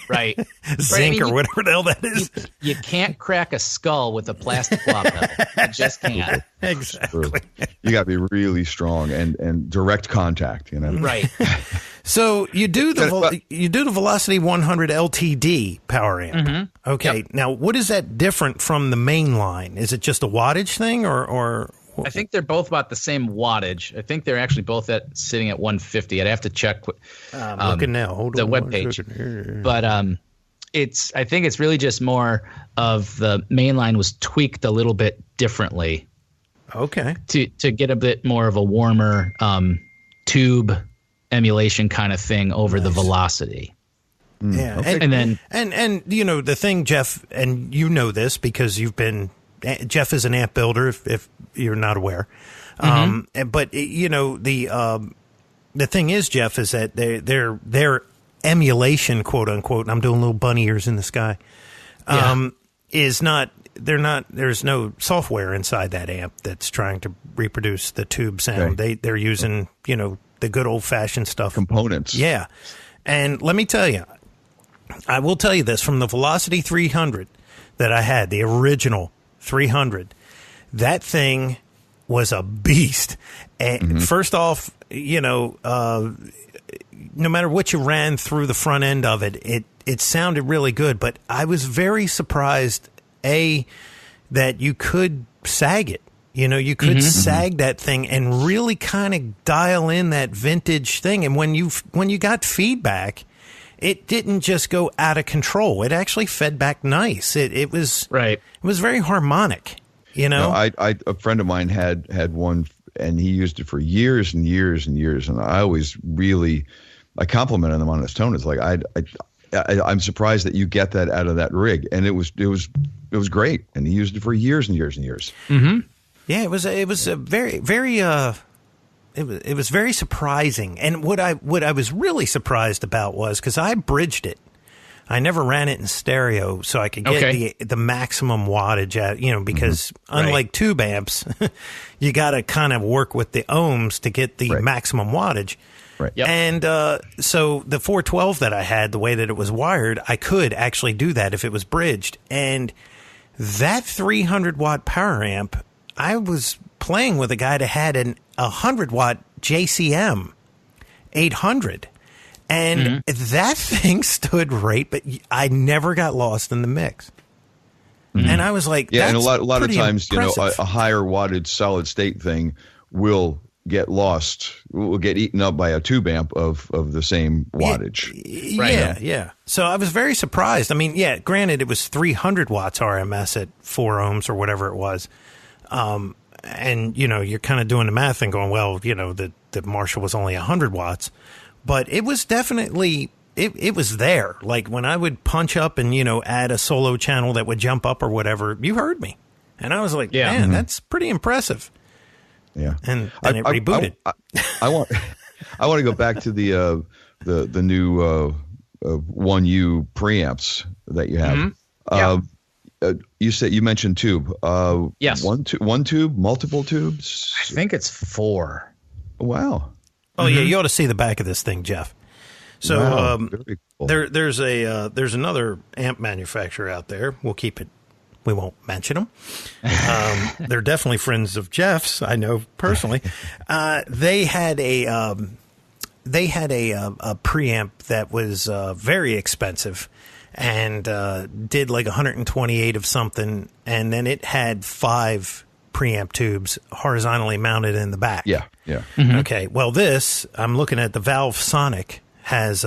Right. Zinc or whatever the hell that is. You can't crack a skull with a plastic wah pedal. You just can't. Exactly. You got to be really strong and direct contact, you know. Right. So you do the Velocity 100 LTD power amp. Mm-hmm. Okay. Yep. Now, what is that different from the main line? Is it just a wattage thing or I think they're both about the same wattage. I think they're actually both sitting at 150. I'd have to check. I'm looking now. Hold the on webpage. But I think it's really just more of the main line was tweaked a little bit differently. Okay. To get a bit more of a warmer tube emulation kind of thing over the Velocity. Yeah. Okay. And you know the thing, Jeff, and you know this because Jeff is an amp builder, if you're not aware. But you know the thing is, Jeff, is that their emulation, quote unquote, and I'm doing little bunny ears in the sky, is not. There's no software inside that amp that's trying to reproduce the tube sound. Right. They're using the good old fashioned stuff, components. Yeah, and let me tell you, I will tell you this from the Velocity 300 that I had, the original 300. That thing was a beast. And first off, no matter what you ran through the front end of it, it sounded really good. But I was very surprised, that you could sag it. You know, you could sag that thing and really kind of dial in that vintage thing. And when you got feedback, it didn't just go out of control. It actually fed back nice. It was right. It was very harmonic. You know, a friend of mine had one, and he used it for years and years and years. And I always I complimented him on his tone. It's like I'm surprised that you get that out of that rig, and it was great. And he used it for years and years and years. Mm-hmm. Yeah, it was a very very. It was very surprising, and what I was really surprised about was because I bridged it. I never ran it in stereo, so I could get the maximum wattage at because unlike tube amps, you got to kind of work with the ohms to get the maximum wattage. Right. Yep. And so the 412 that I had, the way that it was wired, I could actually do that if it was bridged. And that 300 watt power amp, I was playing with a guy that had a 100 watt JCM 800. And that thing stood right, but I never got lost in the mix. And I was like, and a lot of times, impressive. a higher wattage solid state thing will get lost, will get eaten up by a tube amp of the same wattage. Yeah. So I was very surprised. I mean, granted, it was 300 watts RMS at 4 ohms or whatever it was. And, you're kind of doing the math and going, well, the Marshall was only 100 watts. But it was definitely, it was there. Like when I would punch up and, add a solo channel that would jump up or whatever, you heard me. And I was like, man, that's pretty impressive. Yeah. And then it rebooted. I want to go back to the new 1U preamps that you have. You mentioned tube. Yes. One tube, multiple tubes? I think it's 4. Wow. Oh yeah, you ought to see the back of this thing, Jeff. So very cool. there's another amp manufacturer out there. We'll keep it. We won't mention them. They're definitely friends of Jeff's. I know personally. They had a preamp that was very expensive and did like 128 of something, and then it had 5 preamp tubes horizontally mounted in the back. Yeah. Okay. Well, I'm looking at the Valve Sonic has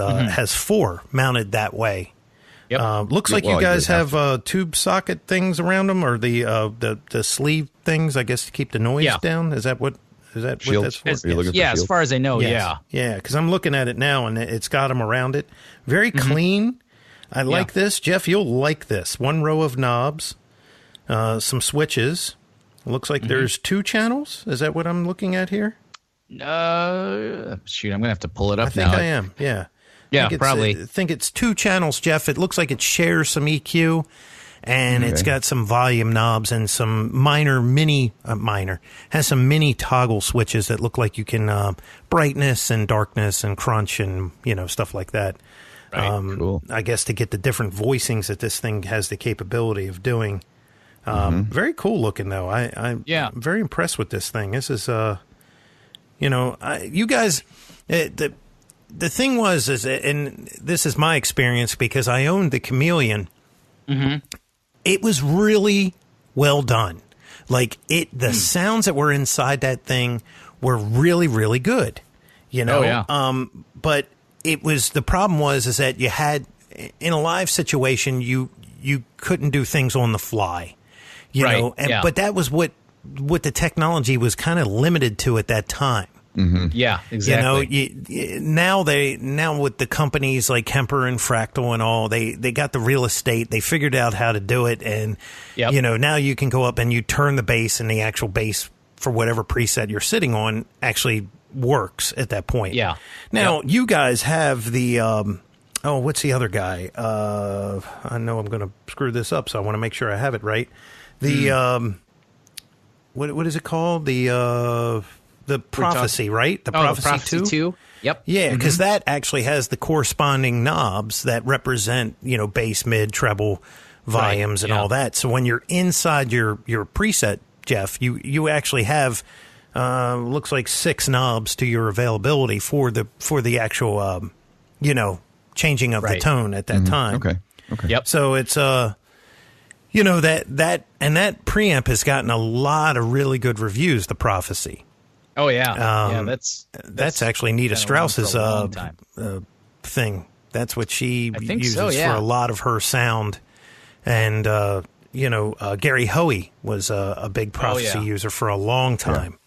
4 mounted that way Yep. Looks like you guys have tube socket things around them, or the sleeve things, I guess, to keep the noise down. Is that what that's for? As far as I know, yes. Yeah, because I'm looking at it now, and it's got them around it. Very clean. I like this. Jeff, you'll like this. One row of knobs, some switches. Looks like there's 2 channels. Is that what I'm looking at here? Shoot, I'm going to have to pull it up now. I think I am, yeah. Yeah, probably. I think it's 2 channels, Jeff. It looks like it shares some EQ, and it's got some volume knobs and some has some mini toggle switches that look like you can brightness and darkness and crunch and, stuff like that. Right. Cool. I guess to get the different voicings that this thing has the capability of doing. Very cool looking, though. I'm very impressed with this thing. This is, you guys, the thing was, and this is my experience because I owned the Chameleon. It was really well done. Like the sounds that were inside that thing were really, really good. But it was, the problem was that you had, in a live situation, you couldn't do things on the fly. But that was what the technology was kind of limited to at that time. Yeah, exactly. Now with the companies like Kemper and Fractal and all, they got the real estate. They figured out how to do it, and now you can go up and you turn the bass, and the actual bass for whatever preset you're sitting on actually works at that point. Yeah. Now you guys have the what's the other guy? I know I'm going to screw this up, so I want to make sure I have it right. The what is it called? The Prophecy, right? The Prophecy 2? Yep. Yeah, because that actually has the corresponding knobs that represent, bass, mid, treble, volumes, and all that. So when you're inside your preset, Jeff, you actually have looks like 6 knobs to your availability for the actual changing of the tone at that time. Okay. Yep. So it's that preamp has gotten a lot of really good reviews. The Prophecy. Oh yeah, that's actually Nita Strauss's thing. That's what she uses for a lot of her sound, and Gary Hoey was a big Prophecy user for a long time.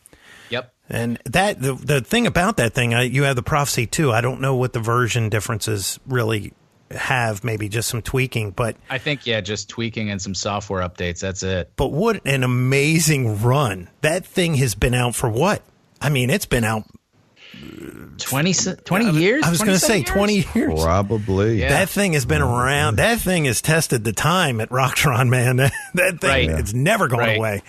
Yep. And that the thing about that thing, you have the Prophecy 2. I don't know what the version differences really have. Maybe just some tweaking, but I think just tweaking and some software updates. That's it. But what an amazing run! That thing has been out for what? I mean, it's been out 20 years? I was going to say 20 years. Probably. Yeah. That thing has been around. That thing has tested the time at Roctron, man. That thing, it's never going away.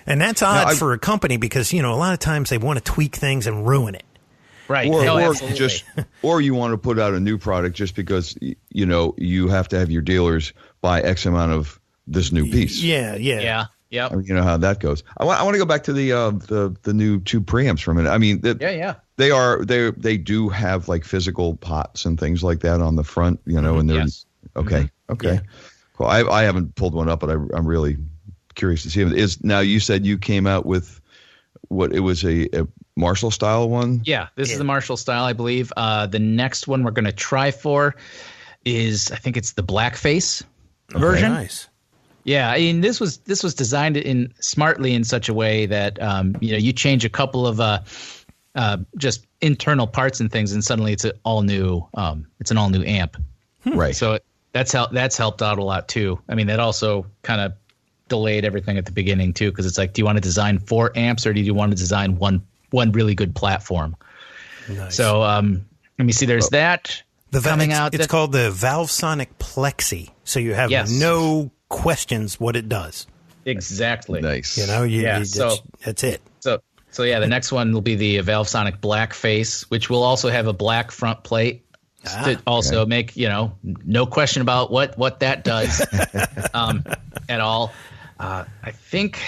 And that's odd for a company because, a lot of times they want to tweak things and ruin it. Right. Or you want to put out a new product just because, you have to have your dealers buy X amount of this new piece. Yeah. Yeah. You know how that goes. I want to go back to the new 2 preamps for a minute. I mean, they do have like physical pots and things like that on the front, and they're okay. Yeah. Cool. I haven't pulled one up, but I'm really curious to see it. Now you said you came out with what it was a Marshall style one. Yeah, this is the Marshall style, I believe. The next one we're going to try for is I think it's the blackface version. Nice. Yeah, I mean this was designed smartly in such a way that you change a couple of just internal parts and things, and suddenly it's an all new amp. Right. So that's helped out a lot too. I mean that also kind of delayed everything at the beginning too, because it's like, do you want to design 4 amps or do you want to design one really good platform? Nice. So let me see. There's that coming out. It's called the Valve Sonic Plexi. So you have no questions what it does. Exactly. Nice. That's it. So the next one will be the Valve Sonic Blackface, which will also have a black front plate to also make no question about what that does at all. I think.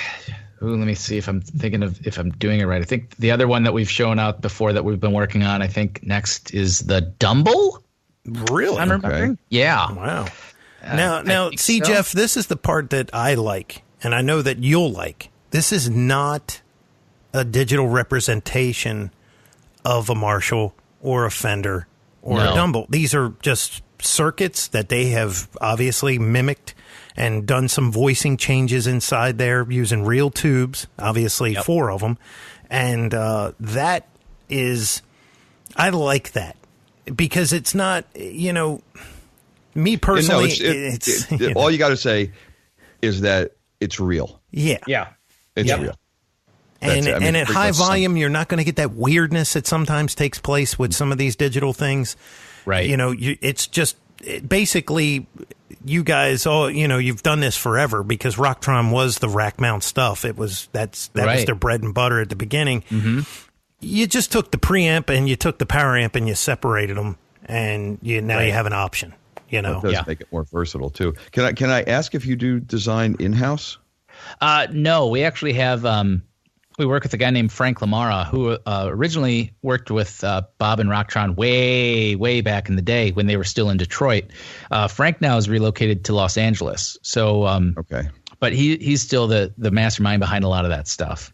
Let me see if I'm doing it right. I think the other one that we've shown out before that we've been working on, I think next is the Dumble. Really? I'm remembering. Yeah. Wow. Now, see, so. Jeff, this is the part that I like, and I know that you'll like. This is not a digital representation of a Marshall or a Fender or a Dumble. These are just circuits that they have obviously mimicked and done some voicing changes inside there using real tubes, obviously 4 of them. And that is, I like that because it's not, me personally, all you got to say is that it's real. Yeah. Yeah. It's real. And at high volume, you're not going to get that weirdness that sometimes takes place with some of these digital things. Right. It's just basically you guys you've done this forever because Roctron was the rack mount stuff. That was their bread and butter at the beginning. Mm-hmm. You just took the preamp and you took the power amp and you separated them, and now you have an option. That does make it more versatile too. Can I ask if you do design in-house? No, we actually have. We work with a guy named Frank Lamara, who originally worked with Bob and Roctron way back in the day when they were still in Detroit. Frank now is relocated to Los Angeles. So, okay, but he's still the mastermind behind a lot of that stuff.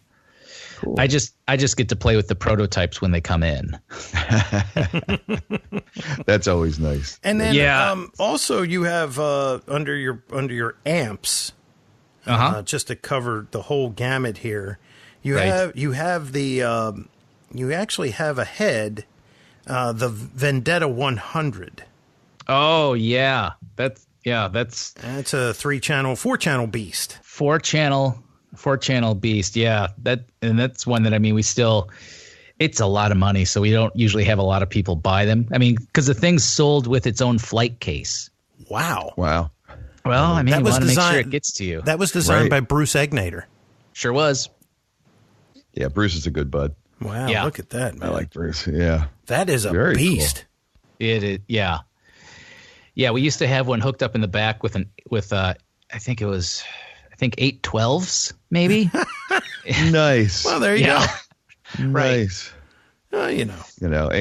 Cool. I just get to play with the prototypes when they come in. That's always nice. And then also you have under your amps, just to cover the whole gamut here. You have the you actually have a head, the Vendetta 100. Oh yeah, that's a 4-channel beast. 4-channel beast. Yeah, that's one that we still. It's a lot of money, so we don't usually have a lot of people buy them. Because the thing's sold with its own flight case. Wow. Well, we want to make sure it gets to you. That was designed by Bruce Egnator. Sure was. Yeah, Bruce is a good bud. Wow, look at that, man. I like Bruce. Yeah. That is a beast. Cool. It is, yeah. Yeah, we used to have one hooked up in the back with I think 8 12s, maybe. Nice. Well, there you go. Nice. Ain't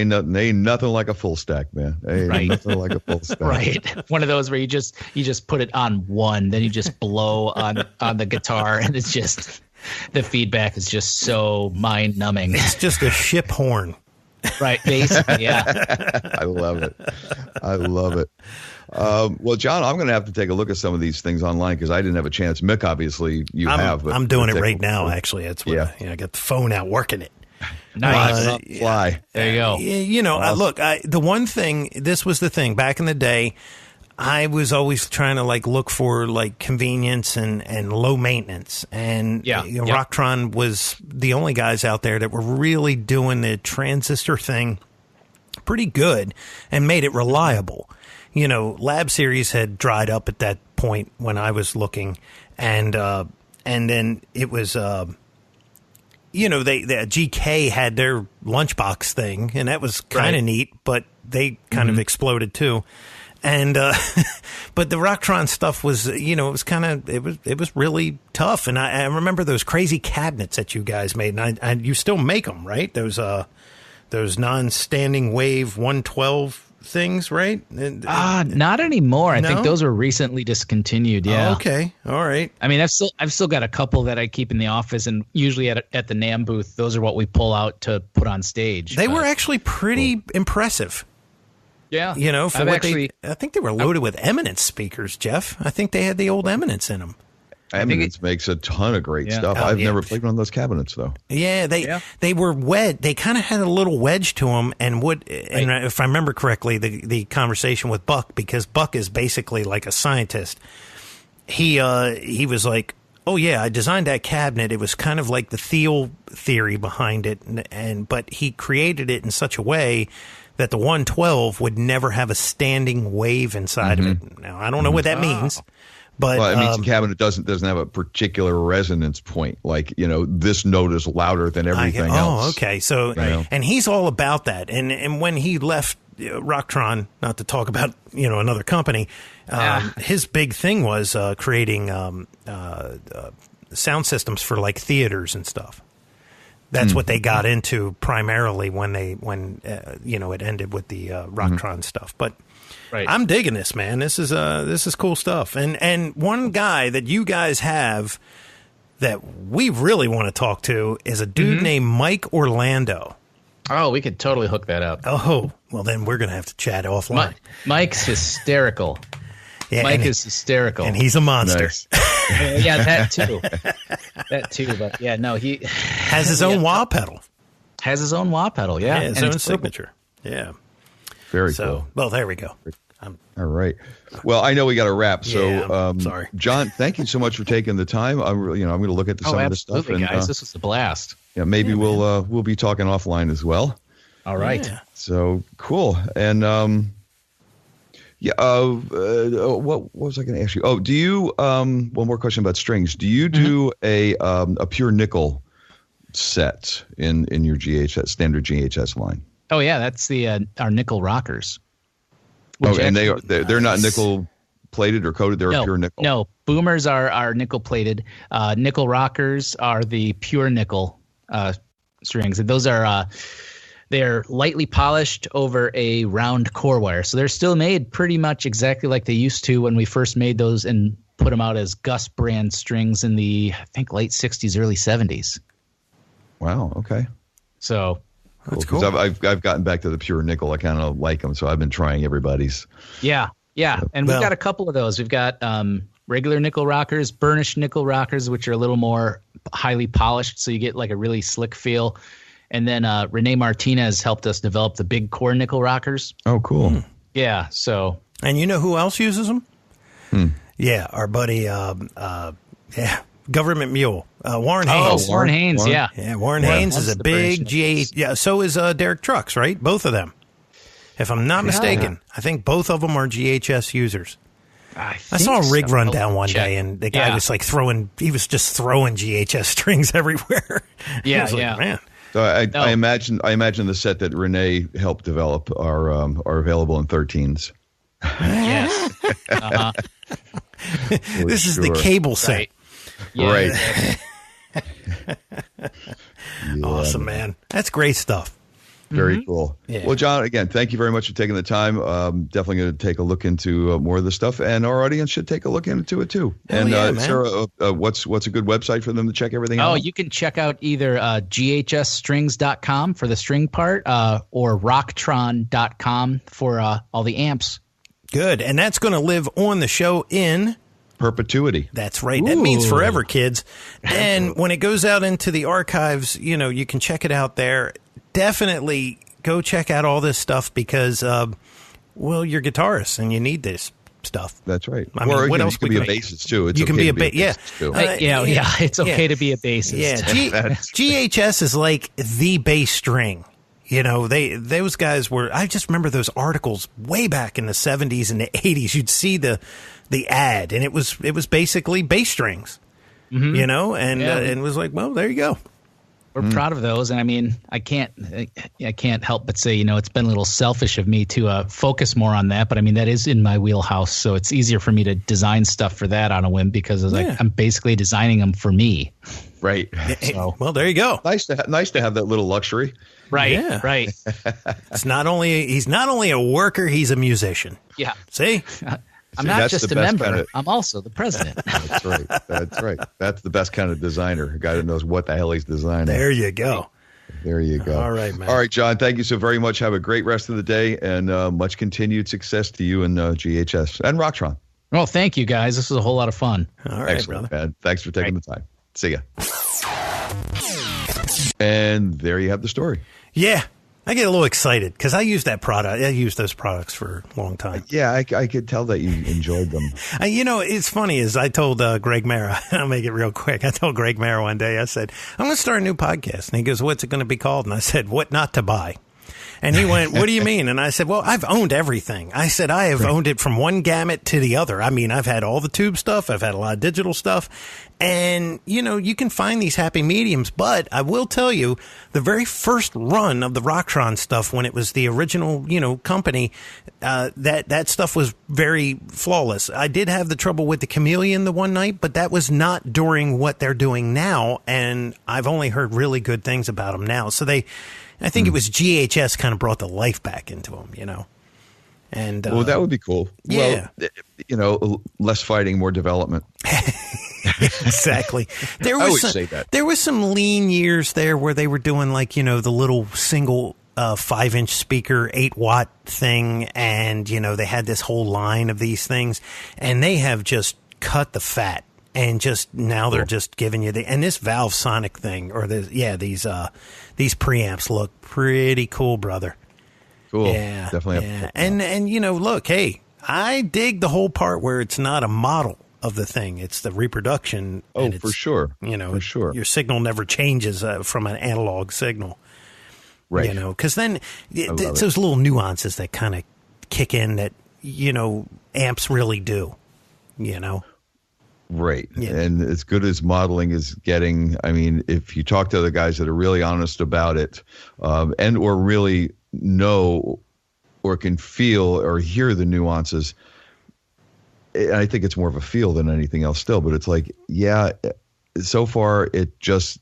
nothing like a full stack, man. Ain't nothing like a full stack. Right. One of those where you just put it on one, then you just blow on the guitar, and it's just the feedback is just so mind numbing. It's just a ship horn. Right. Basically, yeah. I love it. Well, John, I'm going to have to take a look at some of these things online because I didn't have a chance. Mick, obviously, have. But I'm doing it right now, actually. That's what I got the phone out working it. Nice. Fly. There you go. Look, the one thing, this was the thing back in the day, I was always trying to look for convenience and low maintenance. And Roctron was the only guys out there that were really doing the transistor thing pretty good and made it reliable. Lab Series had dried up at that point when I was looking, and then it was the GK had their lunchbox thing, and that was kind of neat, but they kind of exploded too. And but the Roctron stuff was, it was it was really tough. And I remember those crazy cabinets that you guys made, and you still make them, right? Those non-standing wave 112 things, right? Not anymore. I think those were recently discontinued. Yeah. Oh, okay. All right. I've still got a couple that I keep in the office, and usually at the NAMM booth, those are what we pull out to put on stage. They were actually pretty impressive. Yeah. For what I think they were loaded with Eminence speakers, Jeff. I think they had the old Eminence in them. Eminence makes a ton of great stuff. I've never played one of those cabinets, though. Yeah, they were wedged. They kind of had a little wedge to them, and and if I remember correctly, the conversation with Buck, because Buck is basically like a scientist. He was like, "Oh yeah, I designed that cabinet. It was kind of like the Thiel theory behind it, but he created it in such a way that the 112 would never have a standing wave inside of it." Now, I don't know what that means. But it means the cabinet doesn't have a particular resonance point. This note is louder than everything else. Oh, okay. So, and he's all about that. And when he left Roctron, not to talk about another company, his big thing was creating sound systems for theaters and stuff. That's what they got into primarily when it ended with the Roctron stuff. But I'm digging this, man. This is cool stuff. And one guy that you guys have that we really want to talk to is a dude named Mike Orlando. Oh, we could totally hook that up. Oh, well, then we're going to have to chat offline. Mike's hysterical. Yeah, Mike is hysterical. And he's a monster. Nice. Yeah, that too. But yeah, no, he has his own wah pedal. Has his own wah pedal, yeah. His own signature. Yeah. Very cool. Well, there we go. All right. Well, I know we got to wrap. So, sorry, John, thank you so much for taking the time. I'm going to look at some of this stuff. And guys, this was a blast. Yeah, maybe we'll be talking offline as well. All right. Yeah. So cool. And what was I going to ask you? Oh, do you one more question about strings? Do you do a pure nickel set in your GHS standard GHS line? Oh yeah, that's our nickel rockers. Oh, and they're not nickel plated or coated. They're pure nickel. No, boomers are nickel plated. Nickel rockers are the pure nickel strings. And those are they're lightly polished over a round core wire. So they're still made pretty much exactly like they used to when we first made those and put them out as Gus brand strings in the, I think, late 60s, early 70s. Wow. Okay. So that's cool. I've gotten back to the pure nickel. I kind of like them, so I've been trying everybody's. Yeah. And we've got a couple of those. We've got regular nickel rockers, burnished nickel rockers, which are a little more highly polished, so you get like a really slick feel. And then Renee Martinez helped us develop the big core nickel rockers. Oh, cool. Yeah. So. And you know who else uses them? Yeah, our buddy, Government Mule, Warren Haynes. Oh, Warren Haynes, yeah. Yeah, Warren Haynes is a big GH. Yeah, so is Derek Trucks, right? Both of them. If I'm not mistaken, I think both of them are GHS users. I saw a rig run down one day, and the guy was like he was just throwing GHS strings everywhere. Yeah, like, man. So I imagine the set that Renee helped develop are available in 13s. Yes. Uh-huh. This is the cable set. Right. Awesome, man. That's great stuff. Very cool. Yeah. Well, John, again, thank you very much for taking the time. Definitely going to take a look into more of this stuff, and our audience should take a look into it too. Sarah, what's a good website for them to check everything out? Oh, you can check out either ghsstrings.com for the string part or roctron.com for all the amps. Good. And that's going to live on the show in perpetuity. That's right. That means forever, kids. And when it goes out into the archives, you can check it out there. Definitely go check out all this stuff because, you're guitarists and you need this stuff. That's right. I mean, what else you can be a bassist too. You can be a bassist. It's okay to be a bassist. Yeah, GHS is like the bass string. Those guys were. I just remember those articles way back in the 70s and the 80s. You'd see the ad, and it was basically bass strings. And it was like, well, there you go. We're proud of those, and I mean, I can't help but say, it's been a little selfish of me to focus more on that, but I mean, that is in my wheelhouse, so it's easier for me to design stuff for that on a whim because I'm basically designing them for me. Right. So, well, there you go. Nice to have that little luxury. Right. Yeah. Right. He's not only a worker, he's a musician. Yeah. See. I'm not just a member. I'm also the president. That's right. That's the best kind of designer, a guy that knows what the hell he's designing. There you go. All right, man. All right, John, thank you so very much. Have a great rest of the day, and much continued success to you and GHS and Roctron. Well, thank you, guys. This was a whole lot of fun. All right, excellent, brother. Man. Thanks for taking the time. See ya. And there you have the story. Yeah. I get a little excited because I use that product. I use those products for a long time. Yeah, I could tell that you enjoyed them. It's funny is I told Greg Mara, I'll make it real quick. I told Greg Mara one day, I said, I'm going to start a new podcast. And he goes, what's it going to be called? And I said, What Not to Buy. And he went, what do you mean? And I said, well, I've owned everything. I said, I have owned it from one gamut to the other. I mean, I've had all the tube stuff. I've had a lot of digital stuff. And, you can find these happy mediums. But I will tell you, the very first run of the Roctron stuff, when it was the original, company, that stuff was very flawless. I did have the trouble with the Chameleon the one night, but that was not during what they're doing now. And I've only heard really good things about them now. So I think it was GHS kind of brought the life back into them, And well, that would be cool. Yeah. Well, less fighting, more development. Exactly. I always say that. There was some lean years there where they were doing like, the little single 5-inch speaker, 8-watt thing, and they had this whole line of these things, and they have just cut the fat, and just now they're just giving you and this Valve Sonic thing, or these preamps look pretty cool, brother. Cool. Yeah, definitely. Yeah. And look, hey, I dig the whole part where it's not a model of the thing; it's the reproduction. Oh, for sure. For sure. Your signal never changes from an analog signal. Right. Because then it's those little nuances that kind of kick in that, amps really do, Right. Yeah. And as good as modeling is getting, I mean, if you talk to other guys that are really honest about it, and or really know or can feel or hear the nuances, I think it's more of a feel than anything else still. But it's like, yeah, so far it just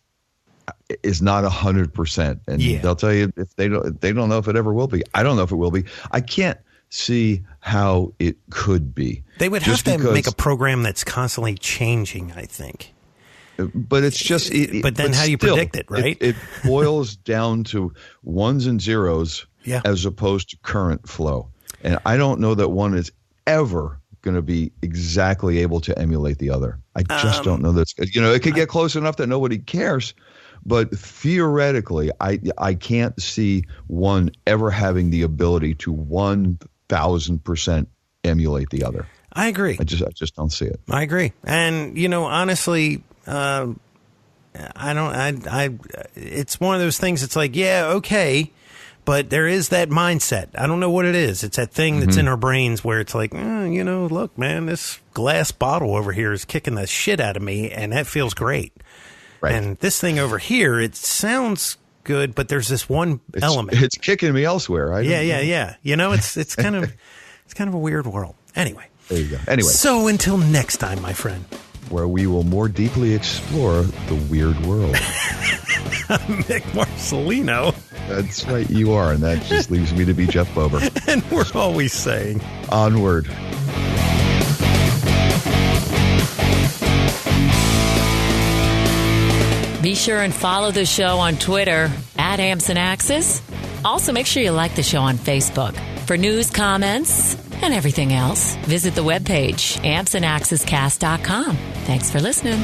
is not 100%, and they'll tell you if they don't know if it ever will be. I don't know if it will be. I can't see how it could be. They would have to make a program that's constantly changing, I think. But it's just. But then how do you predict it, right? It boils down to ones and zeros as opposed to current flow, and I don't know that one is ever going to be exactly able to emulate the other. I just don't know that. It could get close enough that nobody cares. But theoretically, I can't see one ever having the ability to 1,000% emulate the other. I agree. I just don't see it. I agree. And, honestly, it's one of those things. It's like, yeah, okay. But there is that mindset. I don't know what it is. It's that thing that's in our brains where it's like, look, man, this glass bottle over here is kicking the shit out of me. And that feels great. Right. And this thing over here, it sounds good, but there's this one element. It's kicking me elsewhere. Yeah. It's kind of a weird world. Anyway. There you go. Anyway. So until next time, my friend. Where we will more deeply explore the weird world. I'm Mick Marcelino. That's right, you are, and that just leaves me to be Jeff Bober. And we're always saying, onward. Be sure and follow the show on Twitter @AmpsandAxes. Also, make sure you like the show on Facebook. For news, comments, and everything else, visit the webpage ampsandaxescast.com. Thanks for listening.